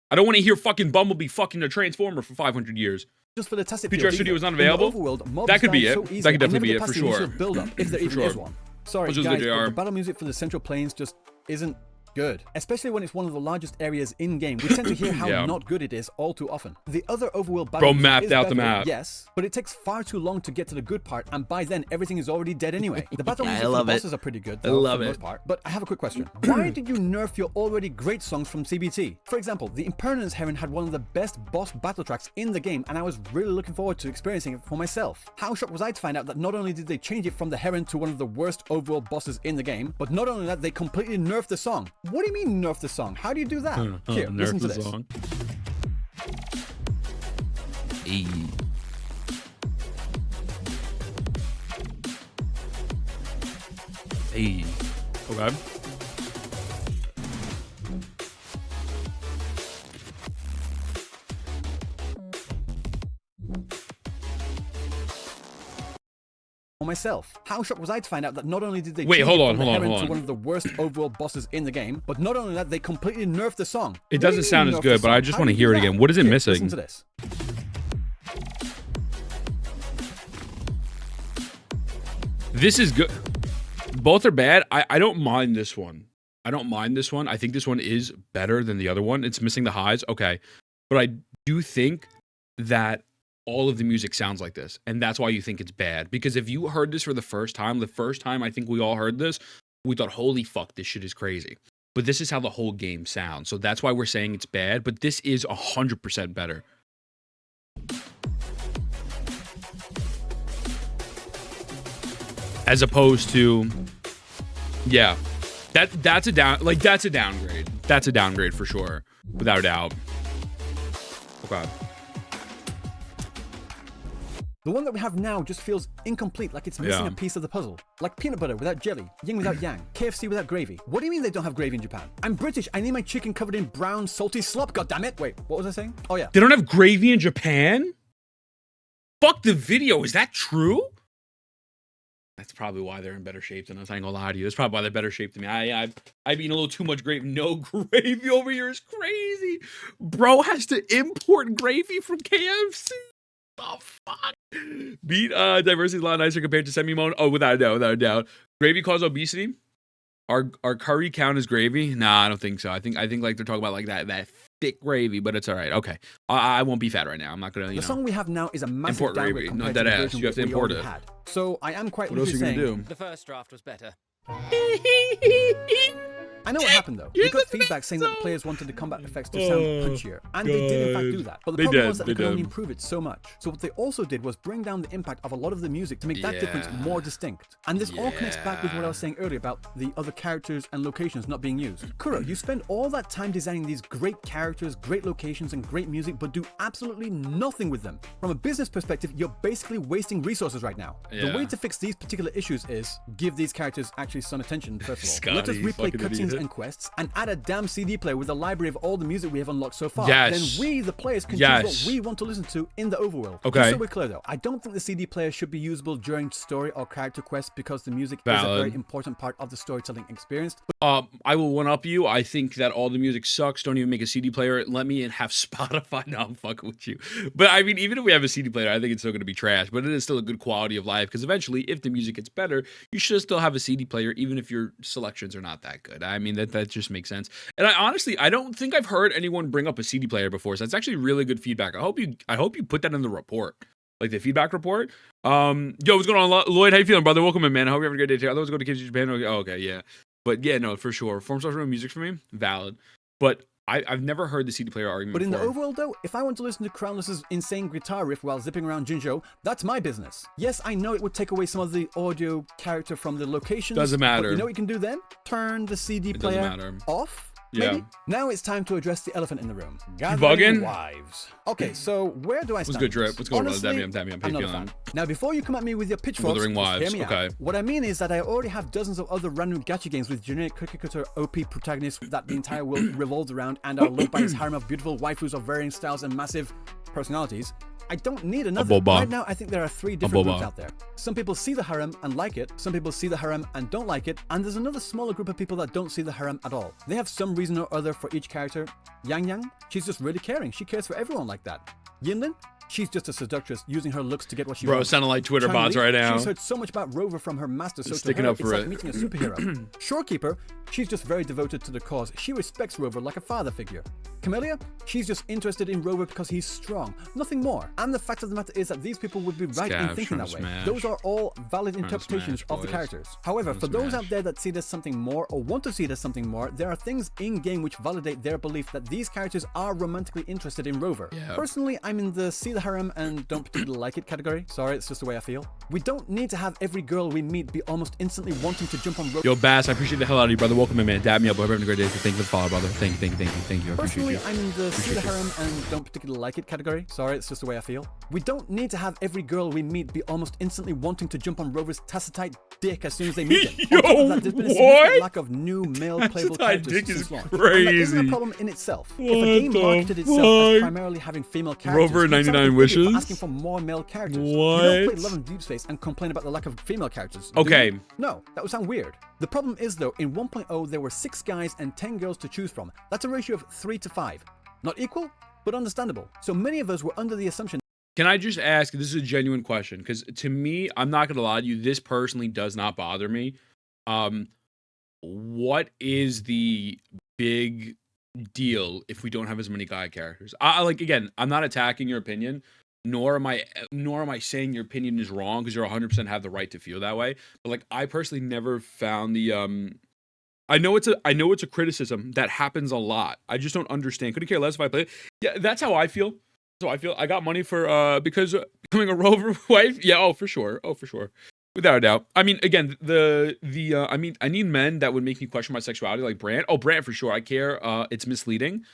I don't want to hear fucking Bumblebee fucking a Transformer for 500 years. Just for the tacit PGR Studio is not available. That could be it. That could definitely be it for sure. Build up, if there even is one. Sorry guys, but the battle music for the Central Plains just isn't good, especially when it's one of the largest areas in game. We tend to hear how not good it is all too often. The other overworld battle mapped out the map. Yes, but it takes far too long to get to the good part, and by then everything is already dead anyway. The battle music for the bosses are pretty good though, for the most part. But I have a quick question. Why did you nerf your already great songs from CBT? For example, the Impermanence Heron had one of the best boss battle tracks in the game, and I was really looking forward to experiencing it for myself. How shocked was I to find out that not only did they change it from the Heron to one of the worst overworld bosses in the game, but not only that, they completely nerfed the song. What do you mean nerf the song? How do you do that? Here, listen to this. Song. Hey. Hey. Okay. For myself. How shocked was I to find out that not only did they change hold on. To one of the worst overworld bosses in the game, but not only that, they completely nerfed the song. It doesn't sound as good, but I just want to hear it again. What is it missing? Listen to this. This is good. Both are bad. I don't mind this one. I think this one is better than the other one. It's missing the highs. Okay. But I do think that all of the music sounds like this, and that's why you think it's bad. Because if you heard this for the first time I think we all heard this, we thought, holy fuck, this shit is crazy. But this is how the whole game sounds. So that's why we're saying it's bad, but this is 100% better. As opposed to, yeah, that's a downgrade. That's a downgrade for sure, without a doubt. Okay. The one that we have now just feels incomplete, like it's missing a piece of the puzzle. Like peanut butter without jelly, yin without yang, KFC without gravy. What do you mean they don't have gravy in Japan? I'm British, I need my chicken covered in brown, salty slop, goddammit! Wait, what was I saying? Oh yeah. They don't have gravy in Japan? Fuck the video, is that true? That's probably why they're in better shape than us. I ain't gonna lie to you. That's probably why they're better shape than me. I've eaten a little too much gravy. No gravy over here is crazy. Bro has to import gravy from KFC. Oh fuck! Beat diversity is a lot nicer compared to semi-moan. Oh, without a doubt. Gravy causes obesity. Our curry count as gravy? Nah, I don't think so. I think like they're talking about like that thick gravy, but it's all right. Okay, I won't be fat right now. I'm not gonna. The song we have now is a massive import gravy. No, that ass. You have to import it. So I am quite. What else are you gonna do? The first draft was better. I know what happens happened though. We got feedback saying that the players wanted the combat effects to sound punchier, and they did in fact do that. But the problem was that they could only improve it so much. So what they also did was bring down the impact of a lot of the music to make that difference more distinct. And this all connects back with what I was saying earlier about the other characters and locations not being used. Kuro, you spend all that time designing these great characters, great locations, and great music, but do absolutely nothing with them. From a business perspective, you're basically wasting resources right now. The way to fix these particular issues is give these characters actually some attention, first of all. Let us replay cutscenes and quests and add a damn CD player with a library of all the music we have unlocked so far. Then we, the players, can choose what we want to listen to in the overworld. Just so we're clear though, I don't think the CD player should be usable during story or character quests because the music is a very important part of the storytelling experience. I will one-up you. I think that all the music sucks. Don't even make a CD player. Let me have Spotify. No, I'm fucking with you. But I mean, even if we have a CD player, I think it's still going to be trash. But it is still a good quality of life because eventually, if the music gets better, you should still have a CD player, even if your selections are not that good. I mean, that just makes sense. And I don't think I've heard anyone bring up a CD player before. So that's actually really good feedback. I hope you put that in the report, like the feedback report. Yo, what's going on, Lloyd? How you feeling, brother? Welcome in, man. I hope you're having a good day today. Otherwise, go to Kids Japan. Oh, okay, yeah. But yeah, no, for sure. Form social music for me, valid. But I've never heard the CD player argument But in before. the overworld though, if I want to listen to Crownless's insane guitar riff while zipping around Jinzhou, that's my business. Yes, I know it would take away some of the audio character from the locations. Doesn't matter. But you know what you can do then? Turn the CD player off. Maybe? Yeah. Now it's time to address the elephant in the room. Bugging? Wives. Okay, so where do I stand? What's good, Drip? What's going on? Honestly, I'm I'm not a fan. Now, before you come at me with your pitchforks, Wuthering Waves. hear me out. What I mean is that I already have dozens of other random gacha games with generic cookie cutter OP protagonists that the entire world revolves around and are loved by its harem of beautiful waifus of varying styles and massive personalities. I don't need another. Right now, I think there are 3 different groups out there. Some people see the harem and like it, some people see the harem and don't like it, and there's another smaller group of people that don't see the harem at all. They have some reason or other for each character. Yang Yang, she's just really caring. She cares for everyone like that. Yinlin, she's just a seductress using her looks to get what she wants. Bro, sounding like Twitter bots right now. She's heard so much about Rover from her master, so sticking to her, up for it's like meeting a superhero. Shorekeeper, she's just very devoted to the cause. She respects Rover like a father figure. Camellia, she's just interested in Rover because he's strong, nothing more. And the fact of the matter is that these people would be right in thinking that way. Those are all valid interpretations of the characters. However, for those out there that see it as something more or want to see it as something more, there are things in-game which validate their belief that these characters are romantically interested in Rover. Personally, I'm in the see the harem and don't particularly like it category. Sorry, it's just the way I feel. We don't need to have every girl we meet be almost instantly wanting to jump on Rover. Yo, Bass, I appreciate the hell out of you, brother. Welcome in, man. Dab me up. Hope you're having a great day. Thank you for the follow, brother. Thank you. I appreciate you. I'm in the see the harem and don't particularly like it category. Sorry, it's just the way I feel. We don't need to have every girl we meet be almost instantly wanting to jump on Rover's tacitite dick as soon as they meet him. Yo, on top of that, there's been a significant lack of new male playable characters dick since is launch. crazy. And that isn't a problem in itself. If a game marketed itself as primarily having female characters, Rover 99 wishes? asking for more male characters. What? You don't play Love and Deep Space and complain about the lack of female characters. Okay. No, that would sound weird. The problem is though, in 1.0 there were 6 guys and 10 girls to choose from. That's a ratio of 3 to 5. Not equal, but understandable. So many of us were under the assumption. Can I just ask, this is a genuine question, because to me, I'm not going to lie to you, this personally does not bother me. What is the big deal if we don't have as many guy characters? Again, I'm not attacking your opinion, nor am I saying your opinion is wrong, because you're 100% have the right to feel that way. But like, I personally never found the I know it's a criticism that happens a lot. I just don't understand. Couldn't care less if I play it. Yeah, that's how I feel. So I feel I got money for because becoming a Rover wife. Yeah, oh for sure, without a doubt. I mean, again, I need men that would make me question my sexuality, like Brant. Oh, Brant for sure. I care. It's misleading.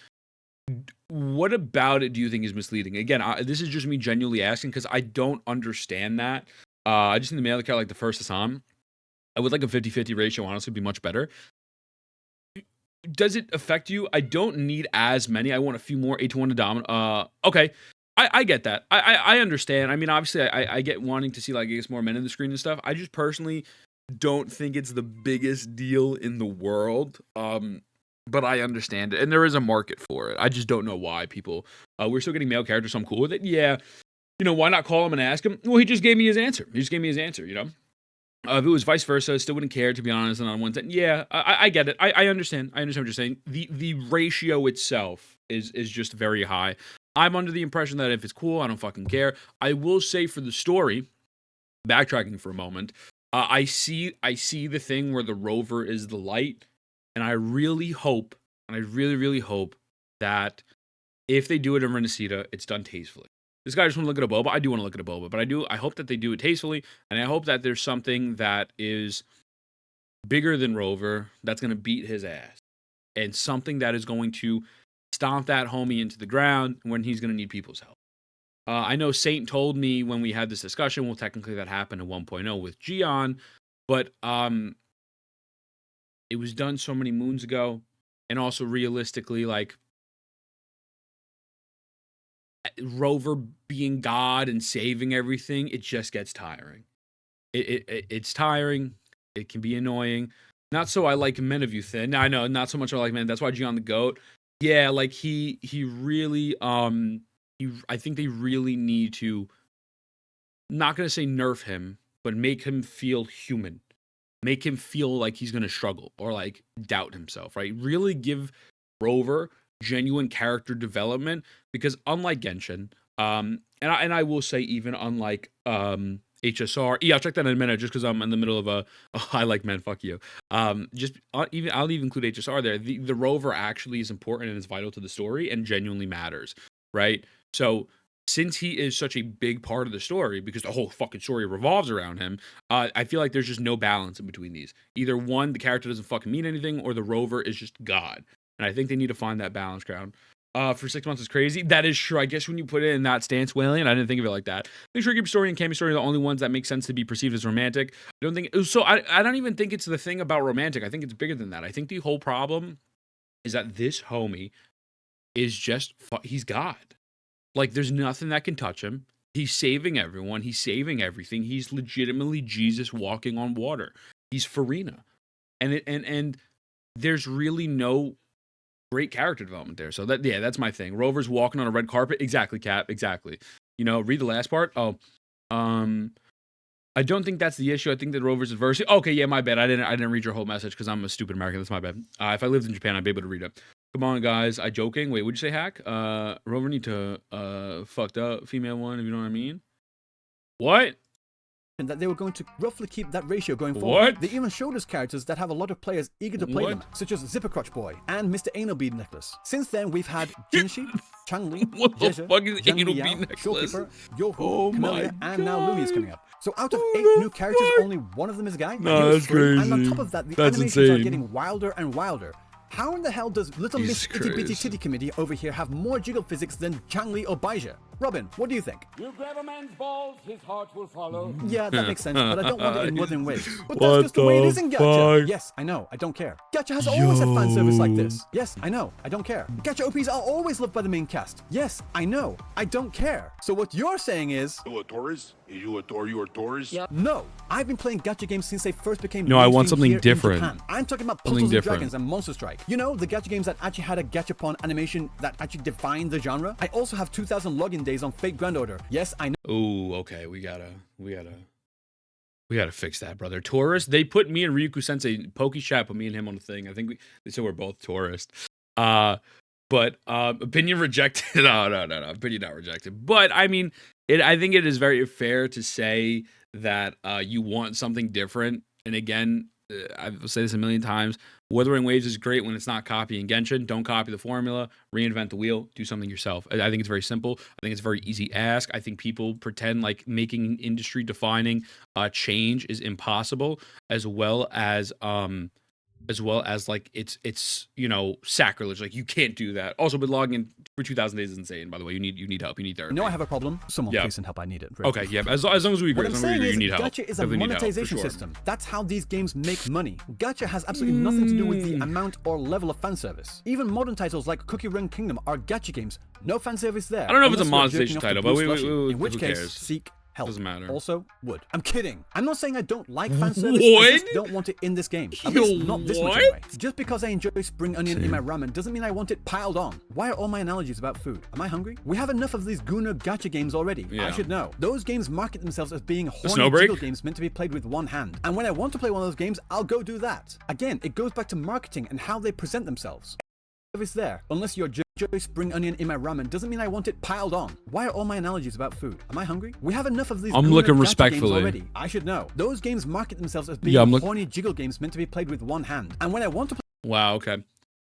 What about it do you think is misleading? Again, this is just me genuinely asking because I don't understand that. I just think the male character like the first Hassan. I would like a 50-50 ratio. Honestly, would be much better. Does it affect you? I don't need as many. I want a few more 8-to-1 to dominate. Okay. I get that. I understand. I mean, obviously, I get wanting to see, like, I guess, more men in the screen and stuff. I just personally don't think it's the biggest deal in the world. But I understand it. And there is a market for it. I just don't know why people... we're still getting male characters, so I'm cool with it. Yeah. You know, why not call him and ask him? Well, he just gave me his answer. You know? If it was vice versa, I still wouldn't care, to be honest. And on one side, yeah, I get it. I understand. I understand what you're saying. The ratio itself is just very high. I'm under the impression that if it's cool, I don't fucking care. I will say for the story, backtracking for a moment, I see the thing where the Rover is the light, And I really hope, and I really hope that if they do it in Renacita, it's done tastefully. This guy just want to look at a boba. I do want to look at a boba, but I hope that they do it tastefully, and I hope that there's something that is bigger than Rover that's going to beat his ass, and something that is going to stomp that homie into the ground when he's going to need people's help. I know Saint told me when we had this discussion, well, technically that happened in 1.0 with Gian, but it was done so many moons ago, and also realistically, like, Rover being God and saving everything, it just gets tiring. It's tiring. It can be annoying. Not so I like Men of Youth Thin. I know, not so much I like Men. That's why Gian the GOAT. Yeah, like he really I think they really need to, not gonna say nerf him, but make him feel human. Make him feel like he's gonna struggle or like doubt himself, right? Really give Rover genuine character development, because unlike Genshin, and I will say even unlike HSR, yeah, I'll check that in a minute just because I'm in the middle of I like Men, fuck you. I'll even include HSR there. The Rover actually is important and is vital to the story and genuinely matters, right? So since he is such a big part of the story, because the whole fucking story revolves around him, I feel like there's just no balance in between these. Either one, the character doesn't fucking mean anything, or the Rover is just God. And I think they need to find that balance ground. For 6 months is crazy. That is true. I guess when you put it in that stance, Whalian, I didn't think of it like that. Make sure Keep Story and Cammy Story are the only ones that make sense to be perceived as romantic. I don't think so. I don't even think it's the thing about romantic. I think it's bigger than that. I think the whole problem is that this homie is just, he's God. Like, there's nothing that can touch him. He's saving everyone. He's saving everything. He's legitimately Jesus walking on water. He's Farina. And there's really no great character development there. So that's my thing. Rover's walking on a red carpet. Exactly, Cap. Exactly. You know, read the last part. I don't think that's the issue. I think that Rover's adversity. Okay, yeah, my bad. I didn't read your whole message because I'm a stupid American. That's my bad. If I lived in Japan, I'd be able to read it. Come on, guys. I joking. Wait, would you say hack? Rover need to fucked up female one, if you know what I mean. What? And that they were going to roughly keep that ratio going forward. What? They even showed us characters that have a lot of players eager to play them, such as Zippercrotch Boy and Mr. Anal Bead Necklace. Since then, we've had Jinshi, Changli, What the Jeja, fuck is Zhang Anal Liao, Bead Necklace? Showkeeper, Yohu, Oh Camellia, my and now Lumi is God. coming up. So out of 8 new characters, only one of them is a guy? No, that's crazy. And on top of that, the That's animations are insane. getting wilder and wilder. How in the hell does Little Miss Jesus Itty Bitty Christ. Titty Committee over here have more jiggle physics than Changli or Baija? Robin, what do you think? You grab a man's balls, his heart will follow. Yeah, that makes sense, but I don't want it in Wuthering Waves. But What that's just the way it the is in Gacha. fuck? Yes, I know, I don't care. Gacha has always had fan service like this. Yes, I know, I don't care. Gacha OPs are always loved by the main cast. Yes, I know, I don't care. So what you're saying is... You a Taurus? You a Taurus? Yep. No, I've been playing Gacha games since they first became No, I want mainstream something here in different. Japan. I'm talking about Something Puzzles and different. Dragons and Monster Strike. You know, the Gacha games that actually had a Gachapon animation that actually defined the genre. I also have 2,000 login days on Fate Grand Order. Yes, I know. Oh, okay. We gotta fix that, brother. Tourist. They put me and Ryuku Sensei, Pokey Chat put me and him on the thing. I think they said we're both tourists. But opinion rejected. No. Opinion not rejected. But I mean, I think it is very fair to say that you want something different. And again, I've said this a million times. Wuthering Waves is great when it's not copying Genshin. Don't copy the formula. Reinvent the wheel. Do something yourself. I think it's very simple. I think it's a very easy ask. I think people pretend like making industry defining change is impossible, as well as like it's you know, sacrilege. Like, you can't do that. Also, but logging in for 2,000 days is insane. By the way, you need help. You need therapy. No, I have a problem. Someone please send help. I need it. Really. Okay, yeah. As long as we agree, What I'm saying is, you need help. Gacha is a Definitely need help, for monetization sure. system. That's how these games make money. Gacha has absolutely nothing to do with the amount or level of fan service. Even modern titles like Cookie Run Kingdom are Gacha games. No fan service there. I don't know if it's a unless you're monetization jerking off title, to but Blue we Slushy, in which who case, cares? seek help. Doesn't matter. Also, would. I'm kidding. I'm not saying I don't like fan service. What? I just don't want it in this game. At least not this much what? anyway. Just because I enjoy spring onion in my ramen doesn't mean I want it piled on. Why are all my analogies about food? Am I hungry? We have enough of these Gooner Gacha games already. Yeah. I should know. Those games market themselves as being horny Snowbreak? jiggle games meant to be played with one hand. And when I want to play one of those games, I'll go do that. Again, it goes back to marketing and how they present themselves. Service there. Unless you're enjoy spring onion in my ramen doesn't mean I want it piled on. Why are all my analogies about food? Am I hungry? We have enough of these I'm Gooner looking Gacha respectfully. games already. I should know. Those games market themselves as being Yeah, I'm horny jiggle games meant to be played with one hand. And when I want to play Wow, okay.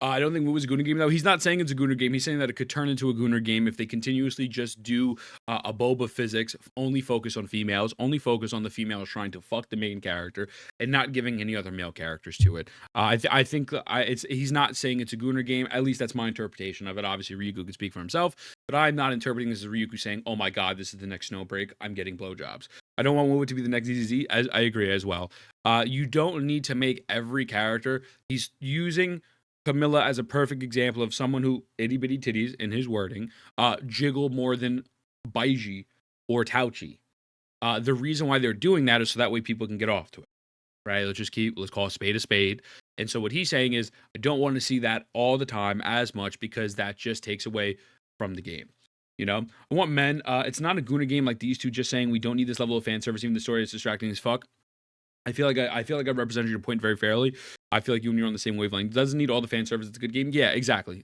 I don't think it was a Gooner game, though. He's not saying it's a Gooner game. He's saying that it could turn into a Gooner game if they continuously just do a boba physics, only focus on females, only focus on the females trying to fuck the main character, and not giving any other male characters to it. I think he's not saying it's a Gooner game. At least that's my interpretation of it. Obviously, Ryugu can speak for himself, but I'm not interpreting this as Ryugu saying, oh my god, this is the next Snowbreak. I'm getting blowjobs. I don't want Wood to be the next ZZZ. I agree as well. You don't need to make every character. He's using Camilla as a perfect example of someone who itty bitty titties in his wording jiggle more than Baiji or Tauchi. The reason why they're doing that is so that way people can get off to it, right? Let's call a spade, and so what he's saying is I don't want to see that all the time as much because that just takes away from the game. You know, I want men. It's not a Gooner game like these two just saying we don't need this level of fan service. Even the story is distracting as fuck. I feel like I represented your point very fairly. I feel like you and you're on the same wavelength. It doesn't need all the fan service. It's a good game. Yeah, exactly.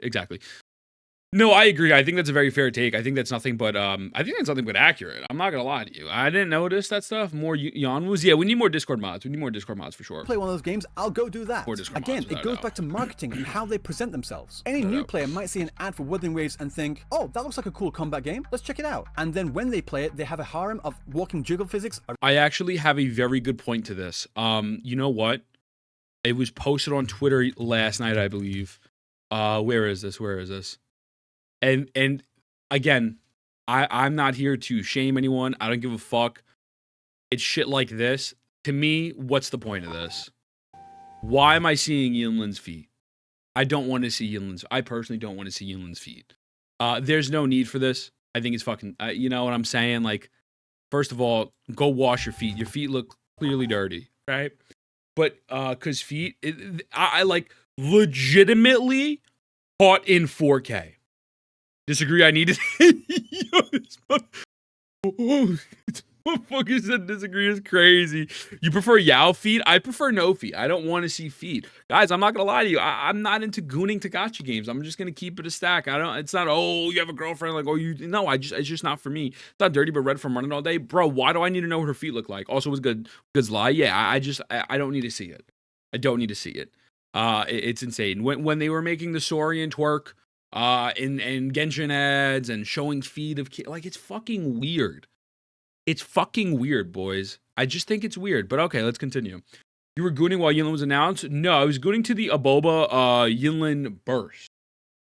No, I agree. I think that's a very fair take. I think that's nothing but accurate. I'm not gonna lie to you. I didn't notice that stuff. More Yanwus. Yeah, we need more Discord mods. We need more Discord mods for sure. Play one of those games, I'll go do that. Again, it goes back to marketing and how they present themselves. Any new player might see an ad for Wuthering Waves and think, oh, that looks like a cool combat game. Let's check it out. And then when they play it, they have a harem of walking jiggle physics. I actually have a very good point to this. You know what? It was posted on Twitter last night, I believe. Where is this? And again, I'm not here to shame anyone. I don't give a fuck. It's shit like this. To me, what's the point of this? Why am I seeing Yinlin's feet? I don't want to see Yinlin's. I personally don't want to see Yinlin's feet. There's no need for this. I think it's fucking, you know what I'm saying? Like, first of all, go wash your feet. Your feet look clearly dirty, right? But, cause feet, I like legitimately caught in 4K. Disagree, I need it. Motherfucker said disagree is crazy. You prefer Yao feet? I prefer no feet. I don't want to see feet. Guys, I'm not going to lie to you. I'm not into gooning Tagachi games. I'm just going to keep it a stack. It's not, oh, you have a girlfriend. Like, oh, no, it's just not for me. It's not dirty, but red from running all day. Bro, why do I need to know what her feet look like? Also, was Good's lie? Yeah, I don't need to see it. I don't need to see it. It's insane. When they were making the Saurian twerk, in Genshin ads and showing feet of kids, like, it's fucking weird. It's fucking weird, boys. I just think it's weird. But okay, let's continue. You were gooning while Yinlin was announced? No, I was gooning to the Aboba Yinlin burst.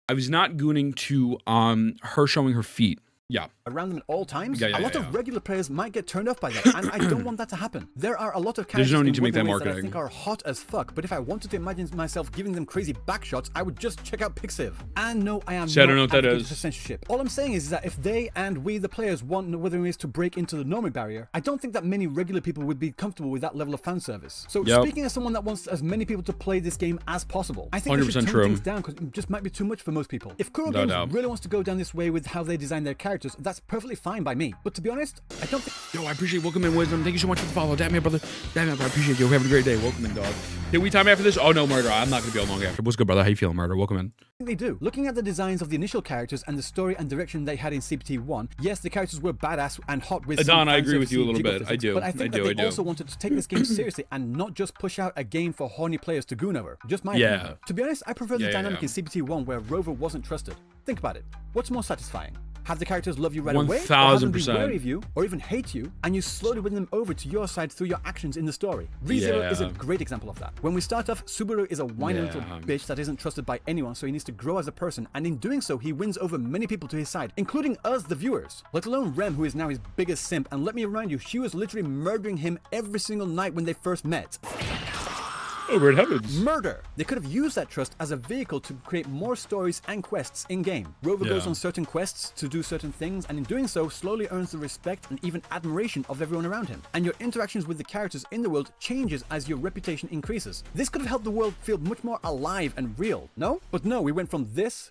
I was not gooning to her showing her feet. Yeah. Around them at all times, a lot of regular players might get turned off by that, and I don't want that to happen. There are a lot of characters There's no need to make that that marketing. I think are hot as fuck, but if I wanted to imagine myself giving them crazy backshots, I would just check out Pixiv. And no, I am not advocating for censorship. All I'm saying is that if they and we, the players, want Wuthering Waves to break into the normie barrier, I don't think that many regular people would be comfortable with that level of fan service. So speaking as someone that wants as many people to play this game as possible, I think they should tone things down because it just might be too much for most people. If Kuro Games really wants to go down this way with how they design their characters, that's perfectly fine by me. But to be honest, I don't think... Yo, I appreciate welcome in, Wisdom. Thank you so much for the follow. Damn it, brother. Damn it, I appreciate you. We're having a great day. Welcome in, dog. Did we time after this? Oh, no, Murder. I'm not going to be on long after. What's good, brother? How you feeling, Murder? Welcome in. They do. Looking at the designs of the initial characters and the story and direction they had in CPT-1, yes, the characters were badass and hot with Adon, I agree with you a little bit. I do. But I think they also wanted to take this game seriously and not just push out a game for horny players to goon over. Just my opinion. To be honest, I prefer the dynamic in CPT-1 where Rover wasn't trusted. Think about it. What's more satisfying? Have the characters love you right away, or have them be wary of you, or even hate you, and you slowly win them over to your side through your actions in the story. ReZero is a great example of that. When we start off, Subaru is a whiny little bitch that isn't trusted by anyone, so he needs to grow as a person, and in doing so, he wins over many people to his side, including us, the viewers. Let alone Rem, who is now his biggest simp, and let me remind you, she was literally murdering him every single night when they first met. Over in heavens. Murder! They could have used that trust as a vehicle to create more stories and quests in-game. Rover goes on certain quests to do certain things, and in doing so, slowly earns the respect and even admiration of everyone around him. And your interactions with the characters in the world changes as your reputation increases. This could have helped the world feel much more alive and real, no? But no, we went from this...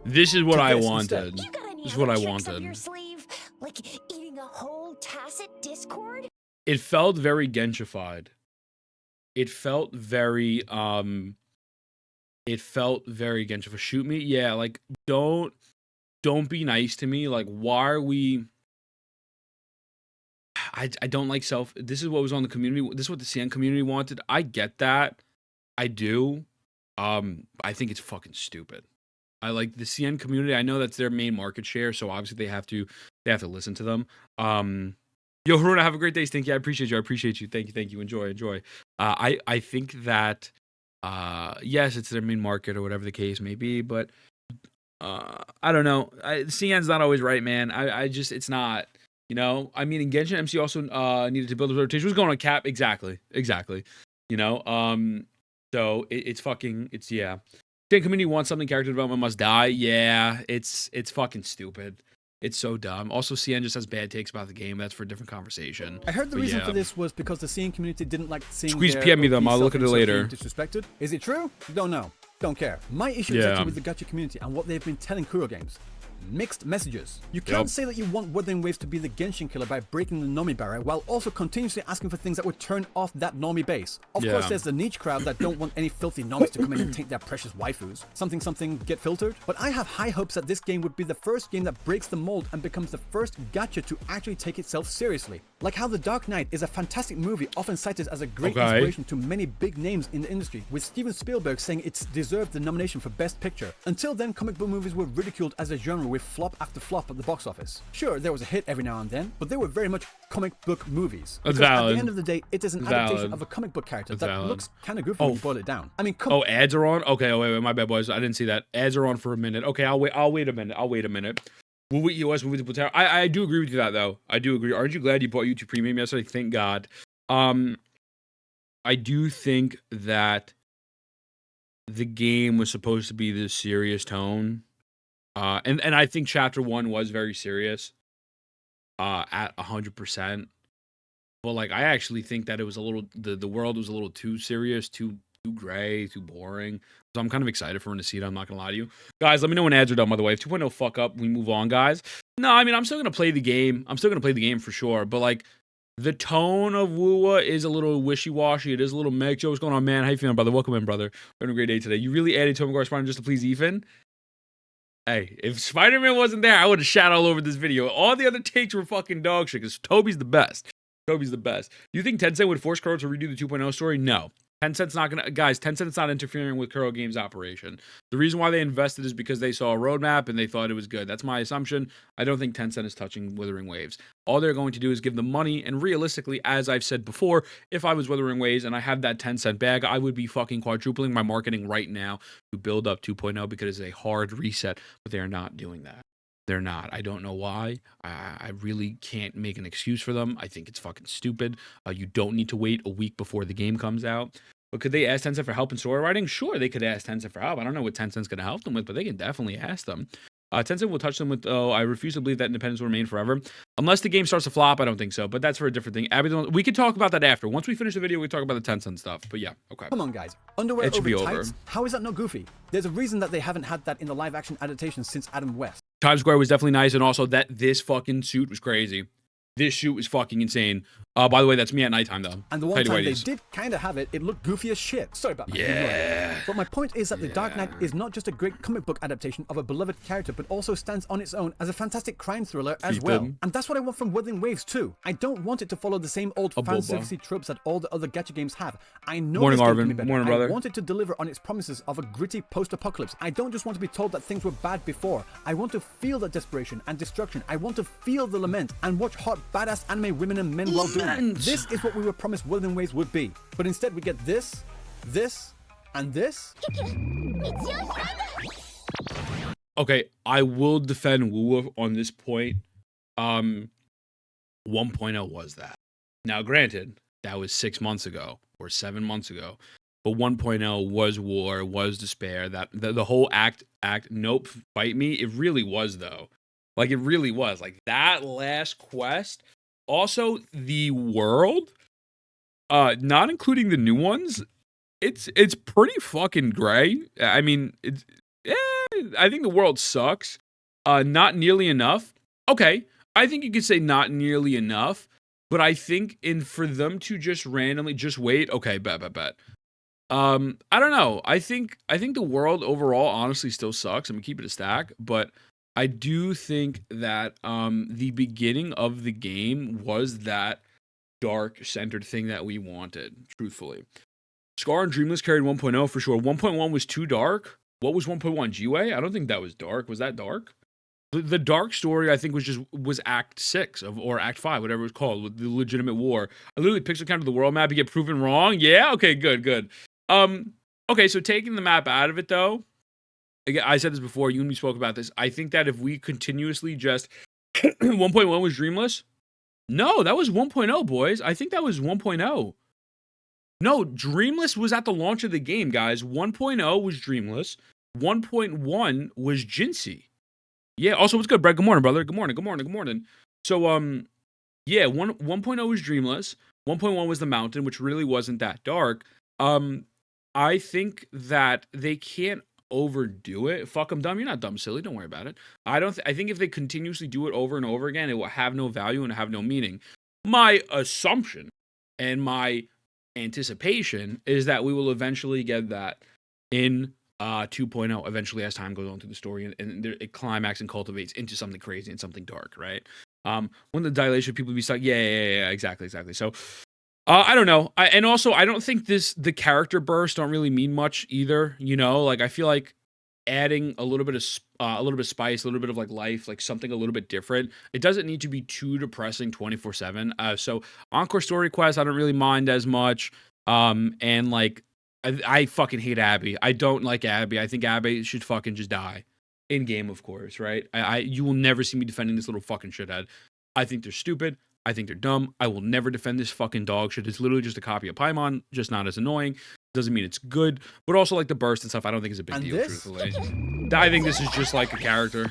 This is what I wanted. This is what I wanted. Up your sleeve, like eating a whole tacit Discord? It felt very Genshified. It felt very Genshified. Shoot me? Yeah, like don't be nice to me. Like, why are we... I don't like self... This is what was on the community. This is what the CN community wanted. I get that. I do. I think it's fucking stupid. I like the CN community. I know that's their main market share, so obviously they have to listen to them. Yo, Haruna, have a great day. Stinky. I appreciate you. Thank you. Enjoy. I think that yes, it's their main market or whatever the case may be, but I don't know. CN's not always right, man. I just it's not. You know, I mean, in Genshin, MC also needed to build a rotation. It was going on cap exactly. You know, so it's yeah. Fan community wants something, character development must die. Yeah, it's fucking stupid. It's so dumb. Also, CN just has bad takes about the game. That's for a different conversation. I heard the reason for this was because the CN community didn't like seeing Squeeze their PM me them. OP I'll look at it later. Disrespected. Is it true? Don't know. Don't care. My issue is actually with the gacha community and what they've been telling Kuro games. Mixed messages. You can't say that you want Wuthering Waves to be the Genshin killer by breaking the normie barrier while also continuously asking for things that would turn off that normie base. Of course, there's the niche crowd that don't want any filthy normies to come in and taint their precious waifus. Something get filtered. But I have high hopes that this game would be the first game that breaks the mold and becomes the first gacha to actually take itself seriously. Like how The Dark Knight is a fantastic movie often cited as a great inspiration to many big names in the industry, with Steven Spielberg saying it's deserved the nomination for Best Picture. Until then, comic book movies were ridiculed as a genre with flop after flop at the box office. Sure, there was a hit every now and then, but they were very much comic book movies. That's because valid. At the end of the day, it is an adaptation of a comic book character that looks kind of goofy when you boil it down. I mean, ads are on? Okay, wait, my bad, boys. I didn't see that. Ads are on for a minute. Okay, I'll wait a minute. Will we US movie to Plutera? I do agree with you that though. I do agree. Aren't you glad you bought YouTube Premium yesterday? Thank God. I do think that the game was supposed to be this serious tone. And I think chapter 1 was very serious. At 100%. But like I actually think that it was a little the world was a little too serious, too gray, too boring. So I'm kind of excited for him to see it. I'm not gonna lie to you. Guys, let me know when ads are done, by the way. If 2.0 fuck up, we move on, guys. No, I mean I'm still gonna play the game. For sure. But like the tone of Wuwa is a little wishy-washy. It is a little mech. Joe, what's going on, man? How you feeling, brother? Welcome in, brother. We're having a great day today. You really added Toby Spider-Man just to please Ethan? Hey, if Spider-Man wasn't there, I would have shot all over this video. All the other takes were fucking dog shit, because Toby's the best. Do you think Tencent would force Kuro to redo the 2.0 story? No. Tencent's not interfering with Kuro Games' operation. The reason why they invested is because they saw a roadmap and they thought it was good. That's my assumption. I don't think Tencent is touching Wuthering Waves. All they're going to do is give them money, and realistically, as I've said before, if I was Wuthering Waves and I had that Tencent bag, I would be fucking quadrupling my marketing right now to build up 2.0 because it's a hard reset, but they are not doing that. They're not. I don't know why. I really can't make an excuse for them. I think it's fucking stupid. You don't need to wait a week before the game comes out. But could they ask Tencent for help in story writing? Sure, they could ask Tencent for help. I don't know what Tencent's going to help them with, but they can definitely ask them. Tencent will touch them with, I refuse to believe that independence will remain forever. Unless the game starts to flop, I don't think so. But that's for a different thing. Abby, we can talk about that after. Once we finish the video, we talk about the Tencent stuff. But yeah, okay. Come on, guys. Underwear over tights? How is that not goofy? There's a reason that they haven't had that in the live-action adaptation since Adam West. Times Square was definitely nice, and also that this fucking suit was crazy. This shoot was fucking insane. By the way, that's me at nighttime, though. And the one time they did kind of have it, it looked goofy as shit. Sorry about that. Yeah. But my point is that The Dark Knight is not just a great comic book adaptation of a beloved character, but also stands on its own as a fantastic crime thriller as well. And that's what I want from Wuthering Waves too. I don't want it to follow the same old fan service tropes that all the other gacha games have. I know Morning, this game Arvin. can be better. Morning, brother. I want it to deliver on its promises of a gritty post-apocalypse. I don't just want to be told that things were bad before. I want to feel the desperation and destruction. I want to feel the lament and watch hot, badass anime women and men well doing. This is what we were promised Wuthering Waves would be. But instead we get this, and this. Okay, I will defend Wuwa on this point. 1.0 was that. Now, granted, that was 6 months ago or 7 months ago. But 1.0 was war, was despair. That the whole act, nope, fight me. It really was, though. Like, it really was. Like, that last quest. Also, the world, not including the new ones, it's pretty fucking gray. I mean, I think the world sucks. Not nearly enough. Okay, I think you could say not nearly enough. But I think for them to just randomly just wait. Okay, bet. I don't know. I think the world overall honestly still sucks. I'm gonna keep it a stack, but I do think that the beginning of the game was that dark centered thing that we wanted, truthfully. Scar and Dreamless carried 1.0 for sure. 1.1 was too dark. What was 1.1? G-Way? I don't think that was dark. Was that dark? The dark story, I think, was Act 6 or Act 5, whatever it was called, with the legitimate war. I literally pixel counted the world map. You get proven wrong. Yeah. Okay. Good. Okay. So taking the map out of it, though, again, I said this before. You and me spoke about this. I think that if we continuously just 1.1 was Dreamless. No, that was 1.0, boys. I think that was 1.0. No, Dreamless was at the launch of the game, guys. 1.0 was Dreamless. 1.1 was Jinsey. Yeah, also, what's good, Brett? Good morning, brother. Good morning. So, yeah, 1.0 was Dreamless. 1.1 was The Mountain, which really wasn't that dark. I think that they can't overdo it. Fuck, I'm dumb. You're not dumb, silly. Don't worry about it. I think if they continuously do it over and over again, it will have no value and have no meaning. My assumption and my anticipation is that we will eventually get that in 2.0 eventually as time goes on through the story and it climax and cultivates into something crazy and something dark, right? When the dilation, people be like, yeah, exactly. So I don't know. And also, I don't think the character bursts don't really mean much either. You know, like I feel like adding a little bit of spice, a little bit of like life, like something a little bit different. It doesn't need to be too depressing 24/7. So Encore story quest, I don't really mind as much. And like I fucking hate Abby. I don't like Abby. I think Abby should fucking just die in game, of course, right? You will never see me defending this little fucking shithead. I think they're stupid. I think they're dumb. I will never defend this fucking dog shit. It's literally just a copy of Paimon, just not as annoying. Doesn't mean it's good, but also like the burst and stuff, I don't think is a big deal, truthfully. I think this is just like a character,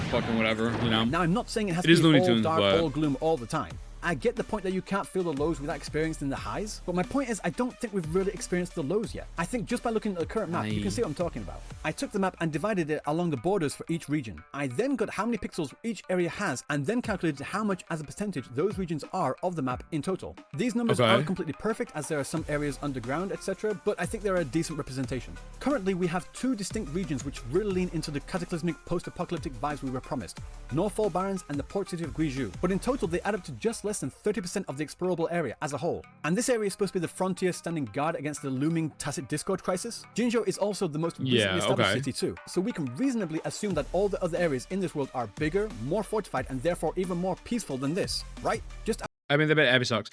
fucking whatever, you know. Now I'm not saying it has to be all dark, all gloom all the time. I get the point that you can't feel the lows without experiencing the highs, but my point is I don't think we've really experienced the lows yet. I think just by looking at the current map, you can see what I'm talking about. I took the map and divided it along the borders for each region. I then got how many pixels each area has and then calculated how much as a percentage those regions are of the map in total. These numbers aren't completely perfect as there are some areas underground, etc., but I think they're a decent representation. Currently, we have two distinct regions which really lean into the cataclysmic post-apocalyptic vibes we were promised. Northfall Barrens and the port city of Guizhou, but in total they add up to just less than 30% of the explorable area as a whole. And this area is supposed to be the frontier standing guard against the looming tacit discord crisis. Jinzhou is also the most recently established city too, so we can reasonably assume that all the other areas in this world are bigger, more fortified, and therefore even more peaceful than this, right? I mean, the bit Abby sucks.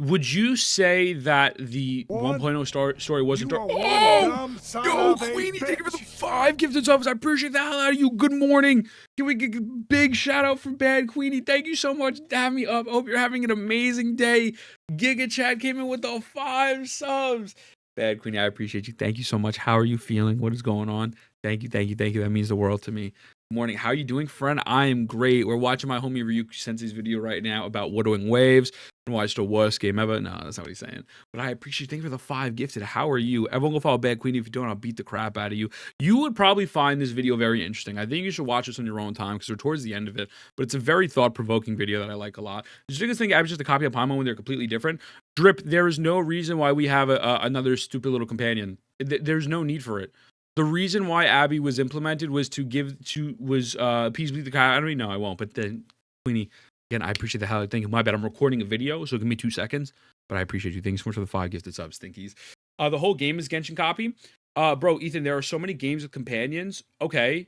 Would you say that the 1.0 story wasn't dark? Yo, Queenie, thank you for the 5 gifted subs. I appreciate the hell out of you. Good morning. Can we get a big shout out for Bad Queenie? Thank you so much to have me up. Hope you're having an amazing day. Giga Chat came in with the 5 subs. Bad Queenie, I appreciate you. Thank you so much. How are you feeling? What is going on? Thank you. That means the world to me. Morning. How are you doing, friend? I am great. We're watching my homie Ryuki Sensei's video right now about Wuthering Waves. And watched the worst game ever. No, that's not what he's saying. But I appreciate you. Thank you for the 5 gifted. How are you? Everyone go follow Bad Queenie. If you don't, I'll beat the crap out of you. You would probably find this video very interesting. I think you should watch this on your own time because we're towards the end of it. But it's a very thought-provoking video that I like a lot. Did you guys think Abby's just a copy of Paimon when they're completely different? Drip, there is no reason why we have another stupid little companion. There's no need for it. The reason why Abby was implemented was peace be the guy. I don't even know. I won't. But then Queenie, again, I appreciate the hell. Thank you. My bad. I'm recording a video, so give me 2 seconds. But I appreciate you. Thanks so much for the 5 gifted subs, Stinkies. The whole game is Genshin copy. Bro, Ethan, there are so many games with companions. Okay.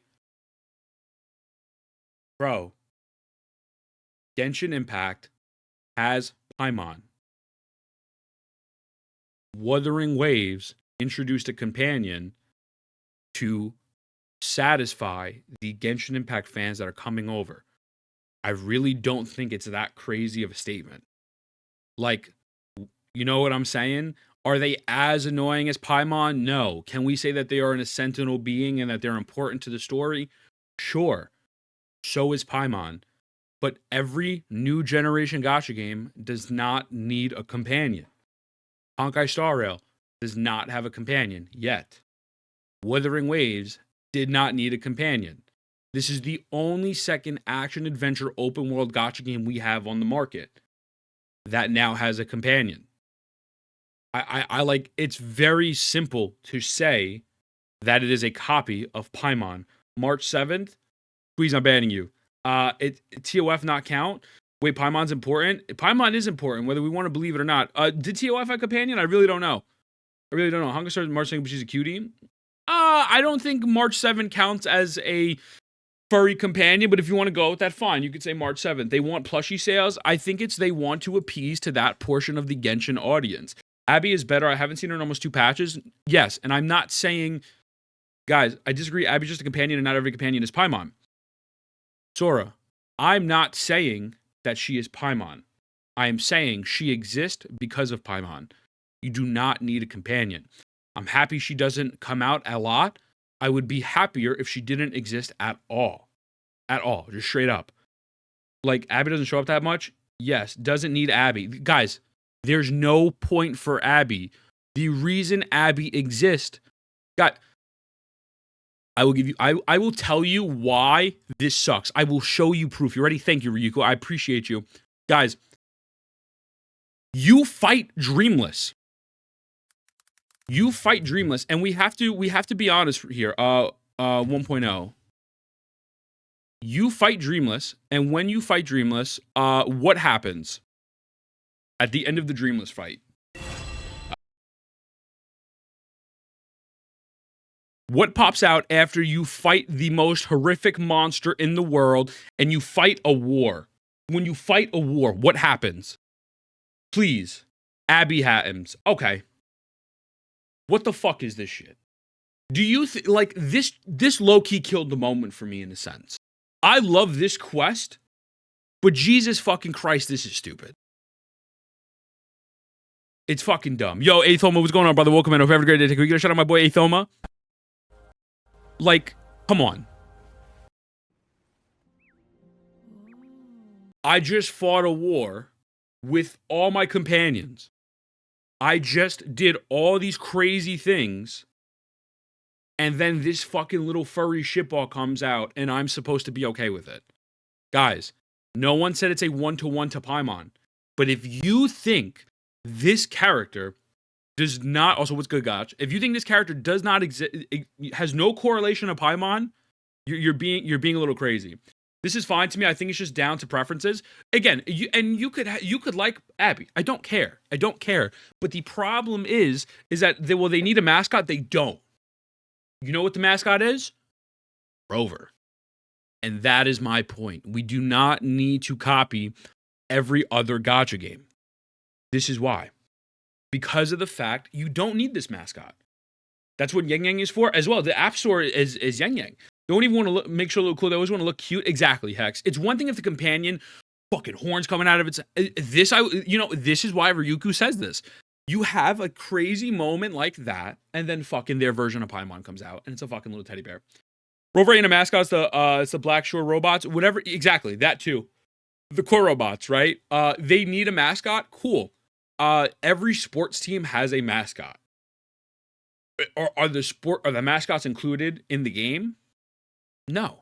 Bro. Genshin Impact has Paimon. Wuthering Waves introduced a companion to satisfy the Genshin Impact fans that are coming over. I really don't think it's that crazy of a statement. Like, you know what I'm saying? Are they as annoying as Paimon? No. Can we say that they are a sentinel being and that they're important to the story? Sure. So is Paimon. But every new generation gacha game does not need a companion. Honkai Star Rail does not have a companion yet. Wuthering Waves did not need a companion. This is the only second action-adventure open-world gacha game we have on the market that now has a companion. I like, it's very simple to say that it is a copy of Paimon. March 7th, Squeeze, I'm banning you. TOF not count. Wait, Paimon's important? Paimon is important, whether we want to believe it or not. Did TOF have a companion? I really don't know. I really don't know. Hunger started March 2nd, but she's a cutie. I don't think March 7th counts as a furry companion, but if you want to go with that, fine. You could say March 7th. They want plushie sales. I think it's they want to appease to that portion of the Genshin audience. Abby is better. I haven't seen her in almost 2 patches. Yes, and I'm not saying, guys, I disagree. Abby's just a companion, and not every companion is Paimon. Sora, I'm not saying that she is Paimon. I am saying she exists because of Paimon. You do not need a companion. I'm happy she doesn't come out a lot. I would be happier if she didn't exist at all. At all. Just straight up. Like, Abby doesn't show up that much? Yes. Doesn't need Abby. Guys, there's no point for Abby. The reason Abby exists... God, I will give you... I will tell you why this sucks. I will show you proof. You ready? Thank you, Ryuko. I appreciate you. Guys, you fight Dreamless. You fight Dreamless, and we have to be honest here. 1.0. You fight Dreamless, and when you fight Dreamless, what happens at the end of the Dreamless fight? What pops out after you fight the most horrific monster in the world and you fight a war? When you fight a war, what happens? Please. Abby happens. Okay. What the fuck is this shit? Do you like this low-key killed the moment for me in a sense. I love this quest, but Jesus fucking Christ, this is stupid. It's fucking dumb. Yo, Athoma, what's going on, brother? Welcome in. Hope you have a great day. Can we get a shout out my boy Athoma? Like, come on. I just fought a war with all my companions. I just did all these crazy things, and then this fucking little furry shitball comes out, and I'm supposed to be okay with it. Guys, no one said it's a one-to-one to Paimon, but if you think this character does not... Also, what's good, Gotch? If you think this character does not exist, has no correlation to Paimon, you're being a little crazy. This is fine to me. I think it's just down to preferences. Again, you could like Abby. I don't care. But the problem is that they need a mascot. They don't. You know what the mascot is? Rover. And that is my point. We do not need to copy every other gacha game. This is why. Because of the fact you don't need this mascot. That's what Yang Yang is for as well. The App Store is Yang Yang. They don't even want to make sure they look cool. They always want to look cute. Exactly, Hex. It's one thing if the companion, fucking horns coming out of its... This is why Ryuko says this. You have a crazy moment like that, and then fucking their version of Paimon comes out, and it's a fucking little teddy bear. Rover ain't a mascot. It's the Black Shore robots. Whatever. Exactly. That too. The core robots, right? They need a mascot. Cool. Every sports team has a mascot. Are the mascots included in the game? No.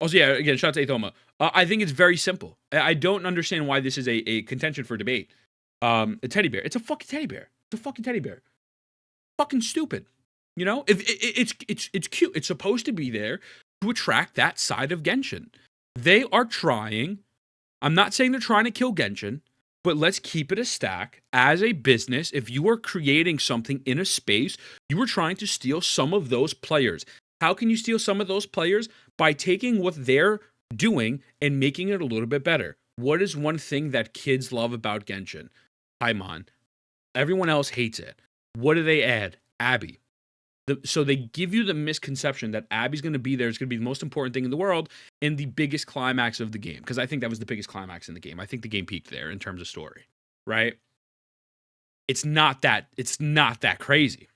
Also, yeah, again, shout out to Athoma. I think it's very simple. I don't understand why this is a contention for debate. A teddy bear. It's a fucking teddy bear. It's a fucking teddy bear. Fucking stupid. You know? It's cute. It's supposed to be there to attract that side of Genshin. They are trying... I'm not saying they're trying to kill Genshin, but let's keep it a stack. As a business, if you are creating something in a space, you are trying to steal some of those players. How can you steal some of those players? By taking what they're doing and making it a little bit better. What is one thing that kids love about Genshin? Paimon. Everyone else hates it. What do they add? Abby. So they give you the misconception that Abby's going to be there. It's going to be the most important thing in the world and the biggest climax of the game. Because I think that was the biggest climax in the game. I think the game peaked there in terms of story. Right? It's not that crazy.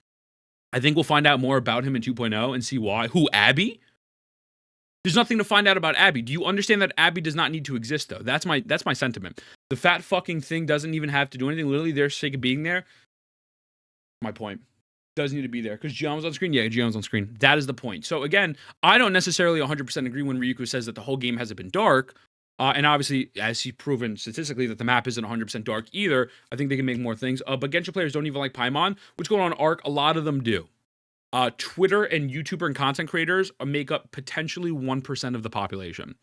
I think we'll find out more about him in 2.0 and see why. Who, Abby? There's nothing to find out about Abby. Do you understand that Abby does not need to exist, though? That's my sentiment. The fat fucking thing doesn't even have to do anything. Literally, their sake of being there. My point. Doesn't need to be there. Because Gian's on screen? Yeah, Gian's on screen. That is the point. So, again, I don't necessarily 100% agree when Ryuko says that the whole game hasn't been dark. And obviously, as he's proven statistically that the map isn't 100% dark either, I think they can make more things. But Genshin players don't even like Paimon. What's going on Arc? A lot of them do. Twitter and YouTuber and content creators make up potentially 1% of the population.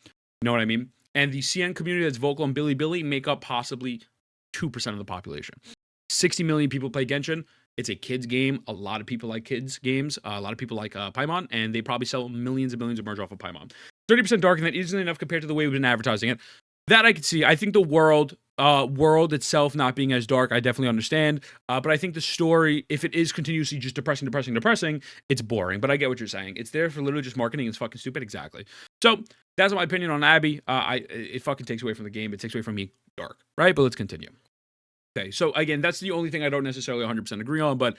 You know what I mean? And the CN community that's vocal and Bilibili make up possibly 2% of the population. 60 million people play Genshin. It's a kids game. A lot of people like kids games. A lot of people like Paimon, and they probably sell millions and millions of merch off of Paimon. 30% dark, and that isn't enough compared to the way we've been advertising it. That I could see. I think the world itself not being as dark, I definitely understand. But I think the story, if it is continuously just depressing, it's boring. But I get what you're saying. It's there for literally just marketing. It's fucking stupid. Exactly. So that's my opinion on Abby. It fucking takes away from the game. It takes away from me dark, right? But let's continue. Okay, so again, that's the only thing I don't necessarily 100% agree on, but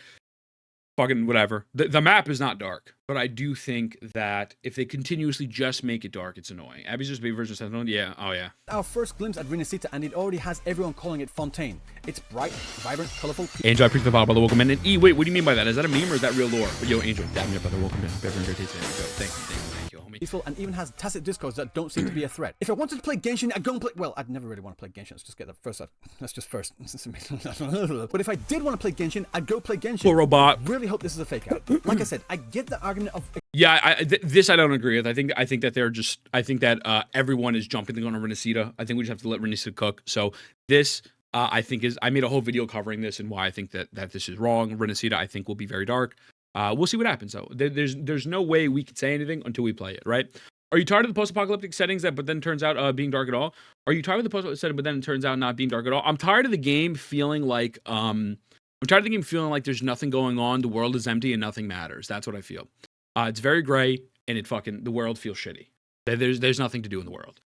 fucking whatever. The map is not dark, but I do think that if they continuously just make it dark, it's annoying. Abby's just baby version of Sentinel, yeah, oh yeah. Our first glimpse at Renacita, and it already has everyone calling it Fontaine. It's bright, vibrant, colorful. Angel, I appreciate the follow, brother. Welcome in. And E, wait, what do you mean by that? Is that a meme or is that real lore? But yo, Angel, damn your brother. Welcome in. Thank you, homie. Peaceful, and even has tacit discourse that don't seem to be a threat. If I wanted to play Genshin, I'd go and play. Well, I'd never really want to play Genshin. Let's just get that first up. That's just first. But if I did want to play Genshin, I'd go play Genshin. Poor robot. Really hope this is a fake out. Like I said, I get the argument of. Yeah, this I don't agree with. I think that they're just. I think that everyone is jumping the gun on Renacita. I think we just have to let Renacita cook. So this. I think I made a whole video covering this and why I think that this is wrong. Renacita, I think, will be very dark. We'll see what happens though. There's no way we could say anything until we play it, right? Are you tired of the post-apocalyptic settings but then turns out being dark at all? Are you tired of the post-apocalyptic setting but then it turns out not being dark at all? I'm tired of the game feeling like there's nothing going on. The world is empty and nothing matters. That's what I feel. It's very gray and the world feels shitty. There's nothing to do in the world.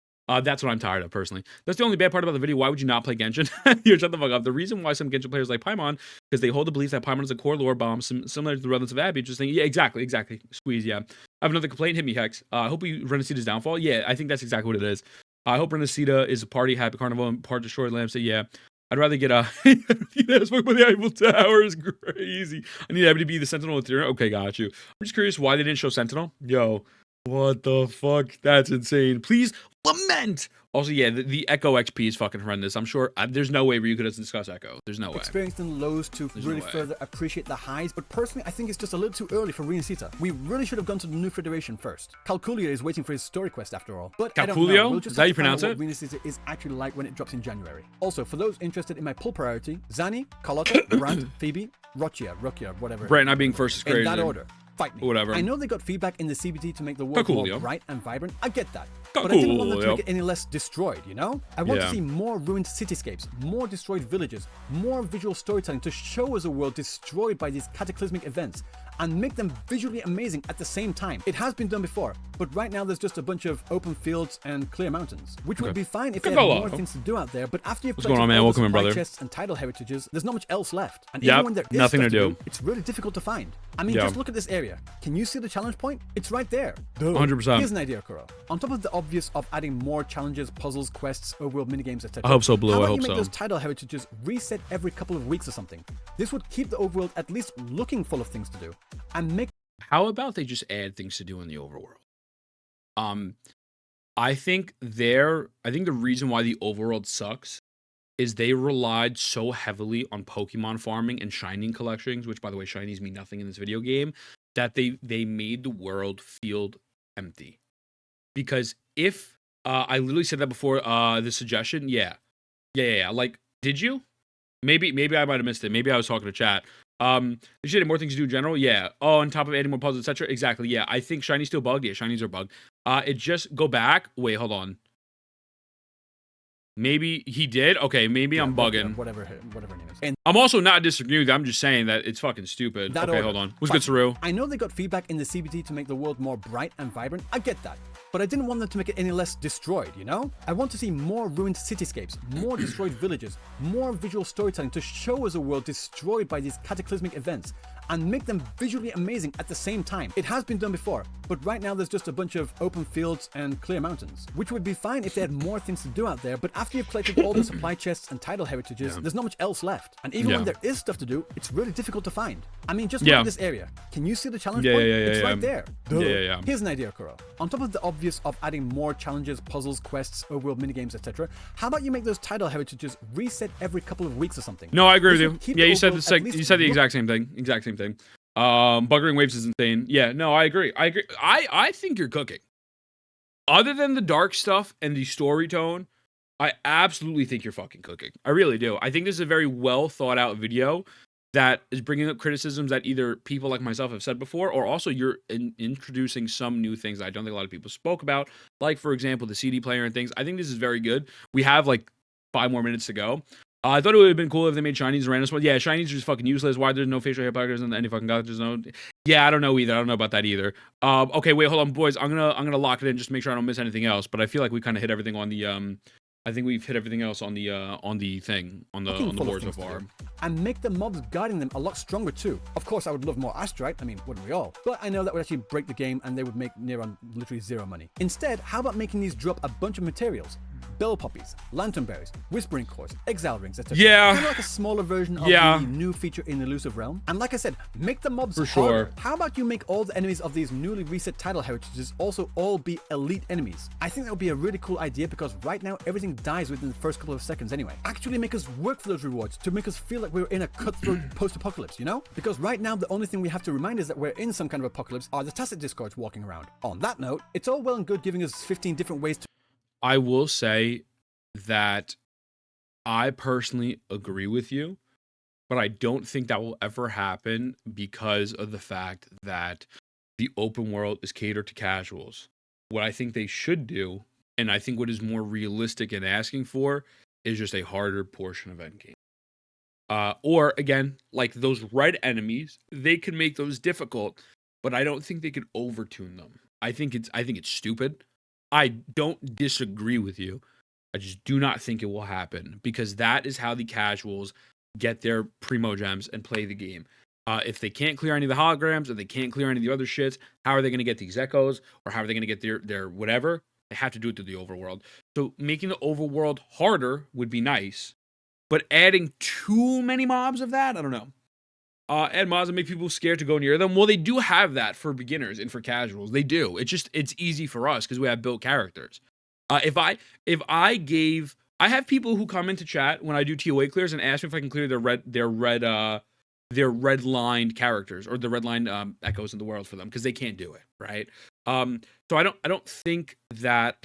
That's what I'm tired of, personally. That's the only bad part about the video. Why would you not play Genshin? Here, shut the fuck up. The reason why some Genshin players like Paimon, because they hold the belief that Paimon is a core lore bomb, similar to the Redlands of Abby. Just think, yeah, exactly. Squeeze, yeah. I have another complaint. Hit me, Hex. I hope Renacita's downfall. Yeah, I think that's exactly what it is. I hope Renacita is a party, happy carnival, and part destroyed lamp. So, yeah. I'd rather get spoke by the Eiffel Tower is crazy. I need Abby to be the Sentinel with your. Okay, got you. I'm just curious why they didn't show Sentinel. Yo, what the fuck? That's insane. Please lament. Also, yeah, the Echo XP is fucking horrendous. I'm sure there's no way Ryu could discuss Echo. There's no way. Experienced in lows to really further appreciate the highs, but personally, I think it's just a little too early for Renacita. We really should have gone to the New Federation first. Calculia is waiting for his story quest after all. But Calculio? I don't know. We'll just is that how you pronounce it? What Renacita is actually like when it drops in January. Also, for those interested in my pull priority, Zani, Carlotta, Brand, Phoebe, Rokia, whatever. Brett not being first is crazy. In that order. Fight me. Whatever. I know they got feedback in the CBT to make the world more bright and vibrant. I get that. But I didn't want them to make it any less destroyed, you know? I want to see more ruined cityscapes, more destroyed villages, more visual storytelling to show us a world destroyed by these cataclysmic events and make them visually amazing at the same time. It has been done before, but right now there's just a bunch of open fields and clear mountains, which would be fine if they had more things to do out there, but after you've collected all the supply chests and title heritages, there's not much else left. And even when there is nothing stuff to do, it's really difficult to find. I mean, just look at this area. Can you see the challenge point? It's right there. 100%. Here's an idea, Kuro. On top of the obvious of adding more challenges, puzzles, quests, overworld minigames, etc. I hope so, Blue. How I about hope you make so. those title heritages reset every couple of weeks or something? This would keep the overworld at least looking full of things to do, and make. How about they just add things to do in the overworld? I think the reason why the overworld sucks is they relied so heavily on Pokemon farming and Shining collections, which, by the way, Shinies mean nothing in this video game, that they made the world feel empty. Because if I literally said that before the suggestion, yeah. Like, did you? Maybe I might have missed it. Maybe I was talking to chat. They should have more things to do in general. Yeah. Oh, on top of adding more puzzles, etc. Exactly. Yeah. I think Shiny's still bugged. Yeah, Shinies are bugged. It just go back. Wait, hold on. Maybe he did. Okay, maybe I'm bugging. Whatever name is. And I'm also not disagreeing with you. I'm just saying that it's fucking stupid. Okay, hold on. What's good, Saru? I know they got feedback in the CBT to make the world more bright and vibrant. I get that. But I didn't want them to make it any less destroyed, you know? I want to see more ruined cityscapes, more destroyed villages, more visual storytelling to show us a world destroyed by these cataclysmic events and make them visually amazing at the same time. It has been done before, but right now there's just a bunch of open fields and clear mountains, which would be fine if they had more things to do out there, but after you've collected all the supply chests and title heritages, there's not much else left. And even when there is stuff to do, it's really difficult to find. I mean, just look at this area. Can you see the challenge point? It's right there. Here's an idea, Kuro. On top of the obvious of adding more challenges, puzzles, quests, overworld minigames, etc., how about you make those title heritages reset every couple of weeks or something? No, I agree with you. Yeah, you said the exact same thing. Wuthering Waves is insane. Yeah, no, I agree. I think you're cooking. Other than the dark stuff and the story tone, I absolutely think you're fucking cooking. I really do. I think this is a very well thought out video. that is bringing up criticisms that either people like myself have said before, or also you're introducing some new things that I don't think a lot of people spoke about, like, for example, the CD player and things. I think this is very good. We have, like, 5 more minutes to go. I thought it would have been cool if they made shinies random spots. Yeah, shinies are just fucking useless. Why there's no facial hair characters and any fucking god? There's no. Yeah, I don't know either. I don't know about that either. Okay, wait, hold on, boys. I'm gonna lock it in just to make sure I don't miss anything else. But I feel like we kind of hit everything on the I think we've hit everything else on the thing on the board so far. And make the mobs guarding them a lot stronger too. Of course, I would love more asteroid. I mean, wouldn't we all? But I know that would actually break the game, and they would make near on literally 0 money. Instead, how about making these drop a bunch of materials? Bell poppies, lantern berries, whispering cores, exile rings, etc. Yeah. Kind of like a smaller version of the new feature in Elusive Realm. And like I said, make the mobs for harder. Sure. How about you make all the enemies of these newly reset title heritages also all be elite enemies? I think that would be a really cool idea, because right now everything dies within the first couple of seconds anyway. Actually make us work for those rewards to make us feel like we're in a cutthroat post-apocalypse, you know? Because right now the only thing we have to remind is that we're in some kind of apocalypse are the tacit discords walking around. On that note, it's all well and good giving us 15 different ways to... I will say that I personally agree with you, but I don't think that will ever happen because of the fact that the open world is catered to casuals. What I think they should do, and I think what is more realistic in asking for, is just a harder portion of endgame. Or again, like those red enemies, they can make those difficult, but I don't think they could overtune them. I think it's stupid. I don't disagree with you. I just do not think it will happen, because that is how the casuals get their primo gems and play the game. If they can't clear any of the holograms, or they can't clear any of the other shits, how are they going to get these echoes, or how are they going to get their whatever? They have to do it through the overworld. So making the overworld harder would be nice, but adding too many mobs of that, I don't know. Add mobs and make people scared to go near them. Well, they do have that for beginners and for casuals. They do. It's easy for us because we have built characters. If I have people who come into chat when I do TOA clears and ask me if I can clear their red lined characters, or the red line echoes in the world for them, because they can't do it, right? So I don't think that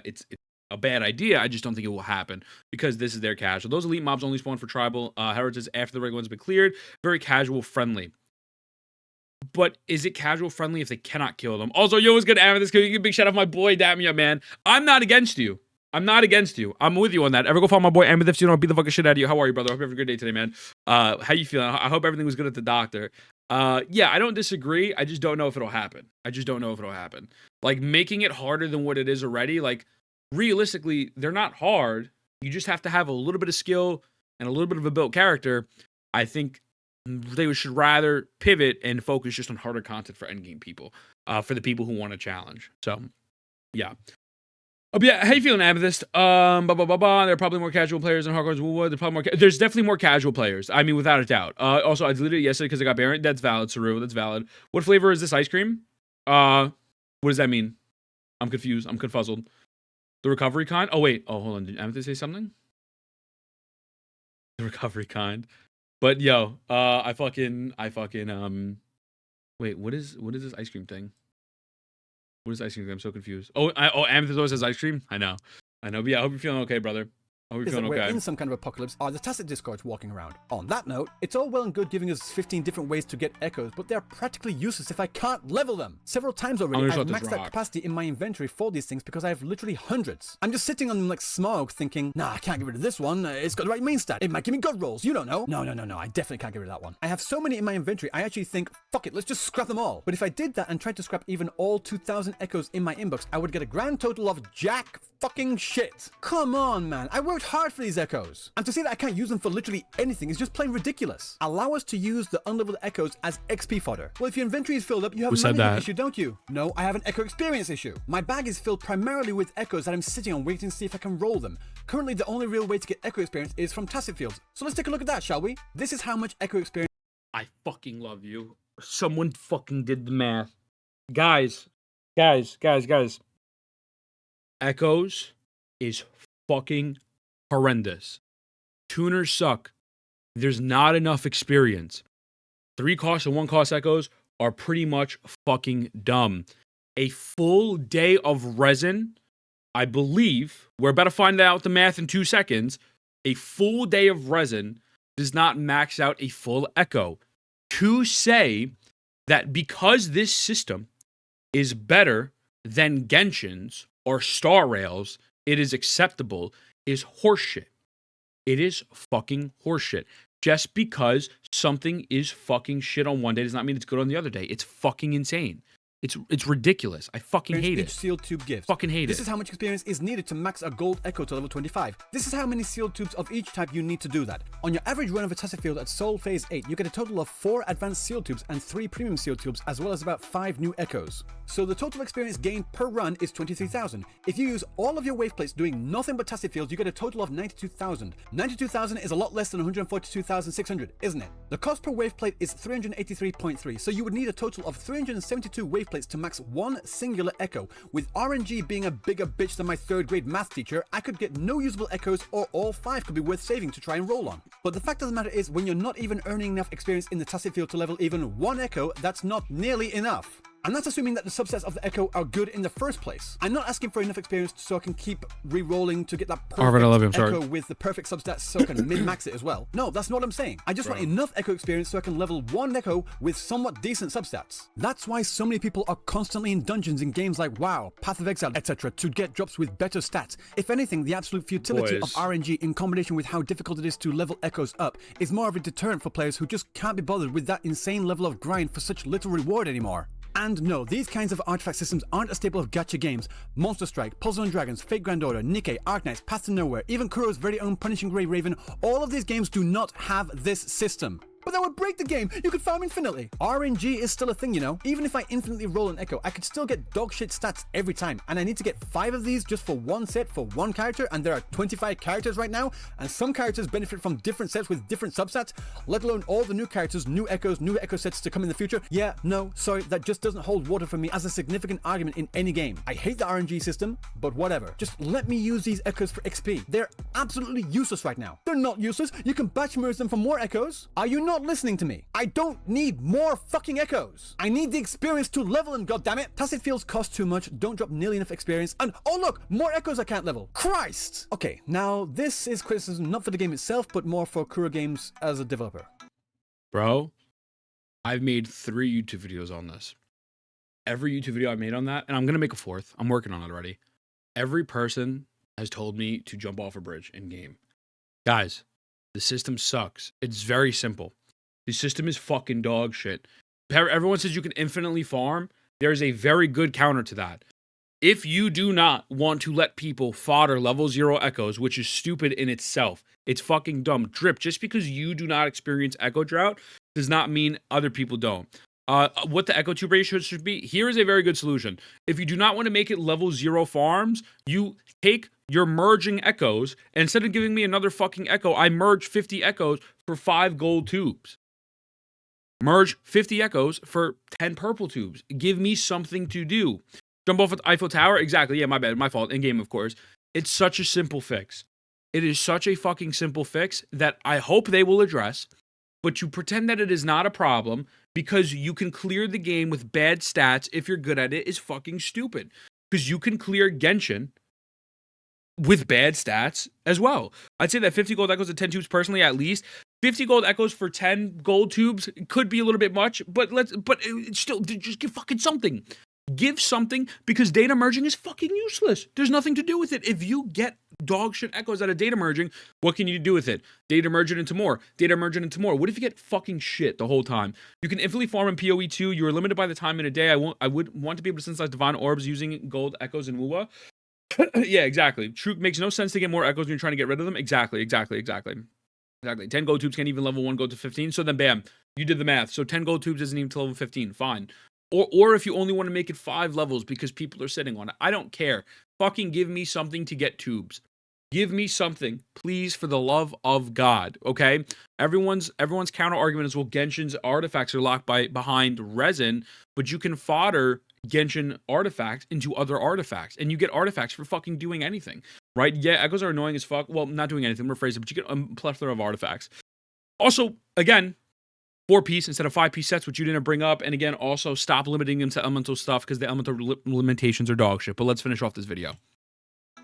it's a bad idea. I just don't think it will happen, because this is their casual. Those elite mobs only spawn for tribal heritages after the regular ones have been cleared. Very casual friendly. But is it casual friendly if they cannot kill them? Also, yo, what's good, Amethyst? Can you give a big shout out to my boy, Damia, man? I'm not against you. I'm with you on that. Ever go follow my boy Amethyst? You know, beat the fucking shit out of you. How are you, brother? I hope you have a good day today, man. How you feeling? I hope everything was good at the doctor. Yeah, I don't disagree. I just don't know if it'll happen. Like, making it harder than what it is already, like, realistically, they're not hard. You just have to have a little bit of skill and a little bit of a built character. I think they should rather pivot and focus just on harder content for endgame people, for the people who want a challenge. So, yeah. Yeah, how you feeling, Amethyst? There are probably more casual players than hardcore. There's definitely more casual players. I mean, without a doubt. Also, I deleted it yesterday because I got banned. That's valid, Saru. That's valid. What flavor is this ice cream? What does that mean? I'm confused. I'm confuzzled. The recovery kind? Oh, wait. Oh, hold on. Did Amethyst say something? The recovery kind. But yo, I fucking wait, what is this ice cream thing? What is ice cream? I'm so confused. Oh, Amethyst always has ice cream? I know. But yeah, I hope you're feeling okay, brother. Is that we're in some kind of apocalypse are the tacit discords walking around. On that note, it's all well and good giving us 15 different ways to get echoes, but they're practically useless if I can't level them. Several times already, I've maxed out capacity in my inventory for these things because I have literally hundreds. I'm just sitting on them like smog thinking, nah, I can't get rid of this one. It's got the right main stat. It might give me god rolls. You don't know. No, I definitely can't get rid of that one. I have so many in my inventory, I actually think, fuck it, let's just scrap them all. But if I did that and tried to scrap even all 2,000 echoes in my inbox, I would get a grand total of jack fucking shit. Come on, man. I worked hard for these echoes. And to say that I can't use them for literally anything is just plain ridiculous. Allow us to use the unleveled echoes as XP fodder. Well, if your inventory is filled up, you have a management issue, don't you? No, I have an echo experience issue. My bag is filled primarily with echoes that I'm sitting on waiting to see if I can roll them. Currently, the only real way to get echo experience is from tacit fields. So let's take a look at that, shall we? This is how much echo experience... I fucking love you. Someone fucking did the math. Guys. Echoes is fucking horrendous. Tuners suck. There's not enough experience. 3 cost and 1 cost echoes are pretty much fucking dumb. A full day of resin, I believe, we're about to find out the math in 2 seconds, A full day of resin does not max out a full echo. To say that because this system is better than Genshin's or Star Rail's, it is acceptable, is horseshit. It is fucking horseshit. Just because something is fucking shit on one day does not mean it's good on the other day. It's fucking insane. It's ridiculous. I fucking hate it. Each sealed tube gives. Fucking hate it. This is how much experience is needed to max a gold echo to level 25. This is how many sealed tubes of each type you need to do that. On your average run of a tacit field at Soul Phase 8, you get a total of 4 advanced sealed tubes and 3 premium sealed tubes, as well as about 5 new echoes. So the total experience gained per run is 23,000. If you use all of your wave plates doing nothing but tacit fields, you get a total of 92,000. 92,000 is a lot less than 142,600, isn't it? The cost per wave plate is 383.3, so you would need a total of 372 wave plates to max one singular echo. With RNG being a bigger bitch than my 3rd grade math teacher, I could get no usable echoes, or all 5 could be worth saving to try and roll on. But the fact of the matter is, when you're not even earning enough experience in the tacit field to level even 1 echo, that's not nearly enough. And that's assuming that the subsets of the echo are good in the first place. I'm not asking for enough experience so I can keep re-rolling to get that perfect echo with the perfect substats so I can min-max it as well. No, that's not what I'm saying. I just want enough echo experience so I can level 1 echo with somewhat decent substats. That's why so many people are constantly in dungeons in games like WoW, Path of Exile, etc. to get drops with better stats. If anything, the absolute futility of RNG in combination with how difficult it is to level echoes up is more of a deterrent for players who just can't be bothered with that insane level of grind for such little reward anymore. And no, these kinds of artifact systems aren't a staple of gacha games. Monster Strike, Puzzle and Dragons, Fate Grand Order, Nikkei, Arknights, Path to Nowhere, even Kuro's very own Punishing Grey Raven, all of these games do not have this system. But that would break the game. You could farm infinitely. RNG is still a thing, you know. Even if I infinitely roll an echo, I could still get dogshit stats every time. And I need to get 5 of these just for one set for one character. And there are 25 characters right now. And some characters benefit from different sets with different subsets, let alone all the new characters, new echo sets to come in the future. Yeah, no, sorry, that just doesn't hold water for me as a significant argument in any game. I hate the RNG system, but whatever. Just let me use these echoes for XP. They're absolutely useless right now. They're not useless. You can batch merge them for more echoes. Are you not listening to me? I don't need more fucking echoes. I need the experience to level them, goddammit. Tacit fields cost too much, don't drop nearly enough experience, and oh look, more echoes I can't level. Christ! Okay, now this is criticism not for the game itself, but more for Kuro Games as a developer. Bro, I've made 3 YouTube videos on this. Every YouTube video I made on that, and I'm going to make a 4th. I'm working on it already. Every person has told me to jump off a bridge in game. Guys, the system sucks. It's very simple. The system is fucking dog shit. Everyone says you can infinitely farm. There's a very good counter to that. If you do not want to let people fodder level 0 echoes, which is stupid in itself, it's fucking dumb. Drip, just because you do not experience echo drought does not mean other people don't. What the echo tube ratio should be, here is a very good solution. If you do not want to make it level 0 farms, you take your merging echoes, and instead of giving me another fucking echo, I merge 50 echoes for 5 gold tubes. Merge 50 echoes for 10 purple tubes. Give me something to do. Jump off at Eiffel Tower? Exactly. Yeah, my bad. My fault. In game, of course. It's such a simple fix. It is such a fucking simple fix that I hope they will address. But you pretend that it is not a problem because you can clear the game with bad stats if you're good at it is fucking stupid. Because you can clear Genshin with bad stats as well. I'd say that 50 gold echoes and 10 tubes personally, at least. 50 gold echoes for 10 gold tubes could be a little bit much, but it's still, just give fucking something. Give something, because data merging is fucking useless. There's nothing to do with it. If you get dog shit echoes out of data merging, what can you do with it? Data merge it into more. Data merge it into more. What if you get fucking shit the whole time? You can infinitely farm in PoE 2. You are limited by the time in a day. I would want to be able to synthesize divine orbs using gold echoes in Wuwa. Yeah, exactly. True, makes no sense to get more echoes when you're trying to get rid of them. Exactly. 10 gold tubes can't even level 1 go to 15. So then bam, you did the math. So 10 gold tubes isn't even to level 15. Fine. Or if you only want to make it 5 levels because people are sitting on it. I don't care. Fucking give me something to get tubes. Give me something, please, for the love of God, okay? Everyone's counter argument is, well, Genshin's artifacts are locked behind resin, but you can fodder Genshin artifacts into other artifacts, and you get artifacts for fucking doing anything, right? Yeah, echoes are annoying as fuck. Well, not doing anything, rephrase it, but you get a plethora of artifacts. Also, again, 4-piece instead of 5-piece sets, which you didn't bring up, and again, also stop limiting them to elemental stuff, because the elemental limitations are dog shit. But let's finish off this video.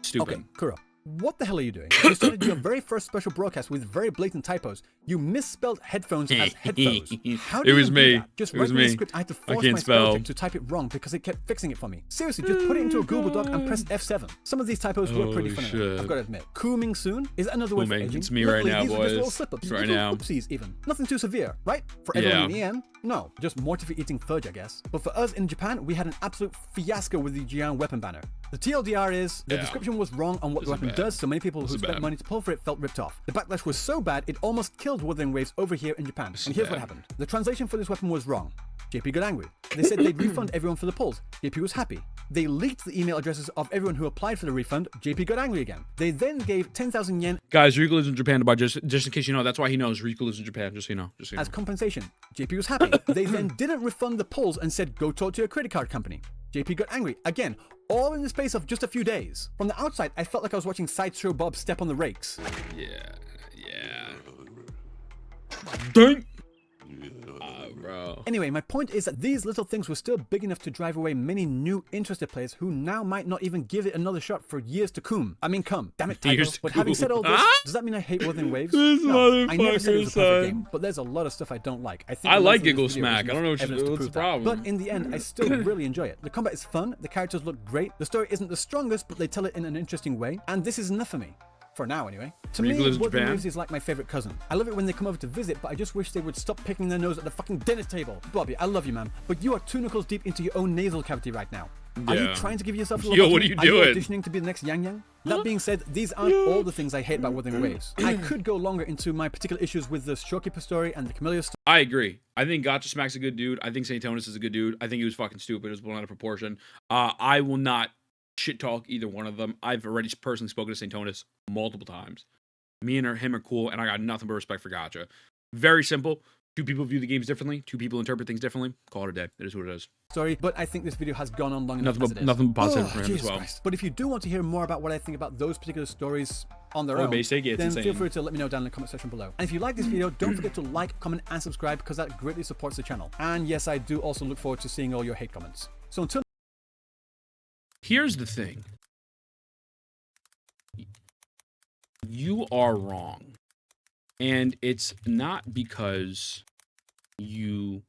Stupid. Okay, Kuro. What the hell are you doing? You started your very first special broadcast with very blatant typos. You misspelled headphones as headphones. How did It was you me. do that? Just It was write me the me. script. I had to I force can't my spell spell. check to type it wrong because it kept fixing it for me. Seriously, just put it into a Google Doc and press F7. Some of these typos were pretty funny, shit. I've got to admit. Cooming soon is another word for Cooming. aging. It's me right Luckily, now, these are just little boys. slip-ups, Right little now. oopsies even. Nothing too severe, right? For everyone Yeah. in the EN, no. Just more for eating fudge, I guess. But for us in Japan, we had an absolute fiasco with the Jian weapon banner. The TLDR is, the Yeah. description was wrong on what the This is weapon bad. does, so many people who This is spent bad. money to pull for it felt ripped off. The backlash was so bad, it almost killed Wuthering Waves over here in Japan. And here's what bad. happened. The translation for this weapon was wrong. JP got angry. They said they'd refund everyone for the pulls. JP was happy. They leaked the email addresses of everyone who applied for the refund. JP got angry again. They then gave 10,000 yen Guys, Rico lives in Japan, but just in case you know, that's why he knows Rico lives in Japan, just so you know. Just so you as know. compensation. JP was happy. They then didn't refund the pulls and said, go talk to your credit card company. JP got angry. Again, all in the space of just a few days. From the outside, I felt like I was watching Sideshow Bob step on the rakes. Yeah. Dang! Bro. Anyway, my point is that these little things were still big enough to drive away many new interested players who now might not even give it another shot for years to come. Damn it, Years typo. to But having said all this, does that mean I hate Wuthering Waves? This No, I never said it was a motherfucker, perfect son. game, but there's a lot of stuff I don't like. I think I the like length of this Giggle video Smack. is I don't know enough evidence to what's the prove that. problem. But in the end, I still really enjoy it. The combat is fun, the characters look great, the story isn't the strongest, but they tell it in an interesting way, and this is enough for me. For now, anyway. To me, Rico lives in Wuthering Japan? Waves is like my favorite cousin. I love it when they come over to visit, but I just wish they would stop picking their nose at the fucking dinner table. Bobby, I love you, man, but you are 2 knuckles deep into your own nasal cavity right now. Are you Yeah. trying to give yourself a Yo, what are you doing? auditioning to be the next Yang Yang? That being said, these aren't all the things I hate about Wuthering Waves. I could go longer into my particular issues with the Shorekeeper story and the Camellia story. I agree. I think Gotcha Smack's a good dude. I think St. Tonus is a good dude. I think he was fucking stupid. It was blown out of proportion. I will not shit talk either one of them. I've already personally spoken to St. Tonus multiple times. Me and him are cool, and I got nothing but respect for Gotcha. Very simple. 2 people view the games differently. 2 people interpret things differently. Call it a day. It is what it is. Story, but I think this video has gone on long enough as it is. Nothing but positive for him as Jesus well. Christ. But if you do want to hear more about what I think about those particular stories on their own, basic, it's then insane. feel free to let me know down in the comment section below. And if you like this video, don't forget to like, comment, and subscribe because that greatly supports the channel. And yes, I do also look forward to seeing all your hate comments. So until Here's the thing. You are wrong. And it's not because you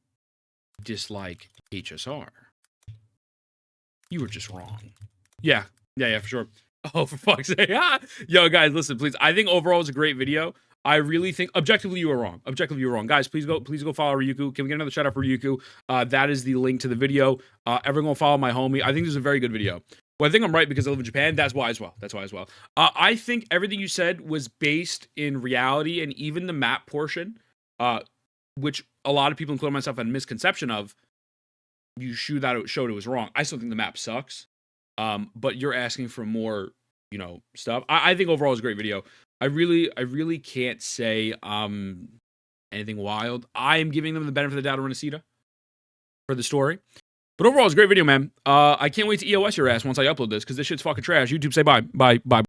dislike HSR. You were just wrong. Yeah, for sure. Oh, for fuck's sake. Yo, guys, listen, please. I think overall it's a great video. I really think objectively you were wrong. Objectively you were wrong. Guys, please go follow Ryuku. Can we get another shout out for Ryuku? That is the link to the video. Everyone go follow my homie. I think this is a very good video. Well, I think I'm right because I live in Japan. That's why as well. I think everything you said was based in reality, and even the map portion, which a lot of people, including myself, had a misconception of. You showed it was wrong. I still think the map sucks. But you're asking for more, stuff. I think overall it's a great video. I really can't say anything wild. I am giving them the benefit of the doubt of Renacita for the story. But overall, it's a great video, man. I can't wait to EOS your ass once I upload this, because this shit's fucking trash. YouTube, say bye. Bye.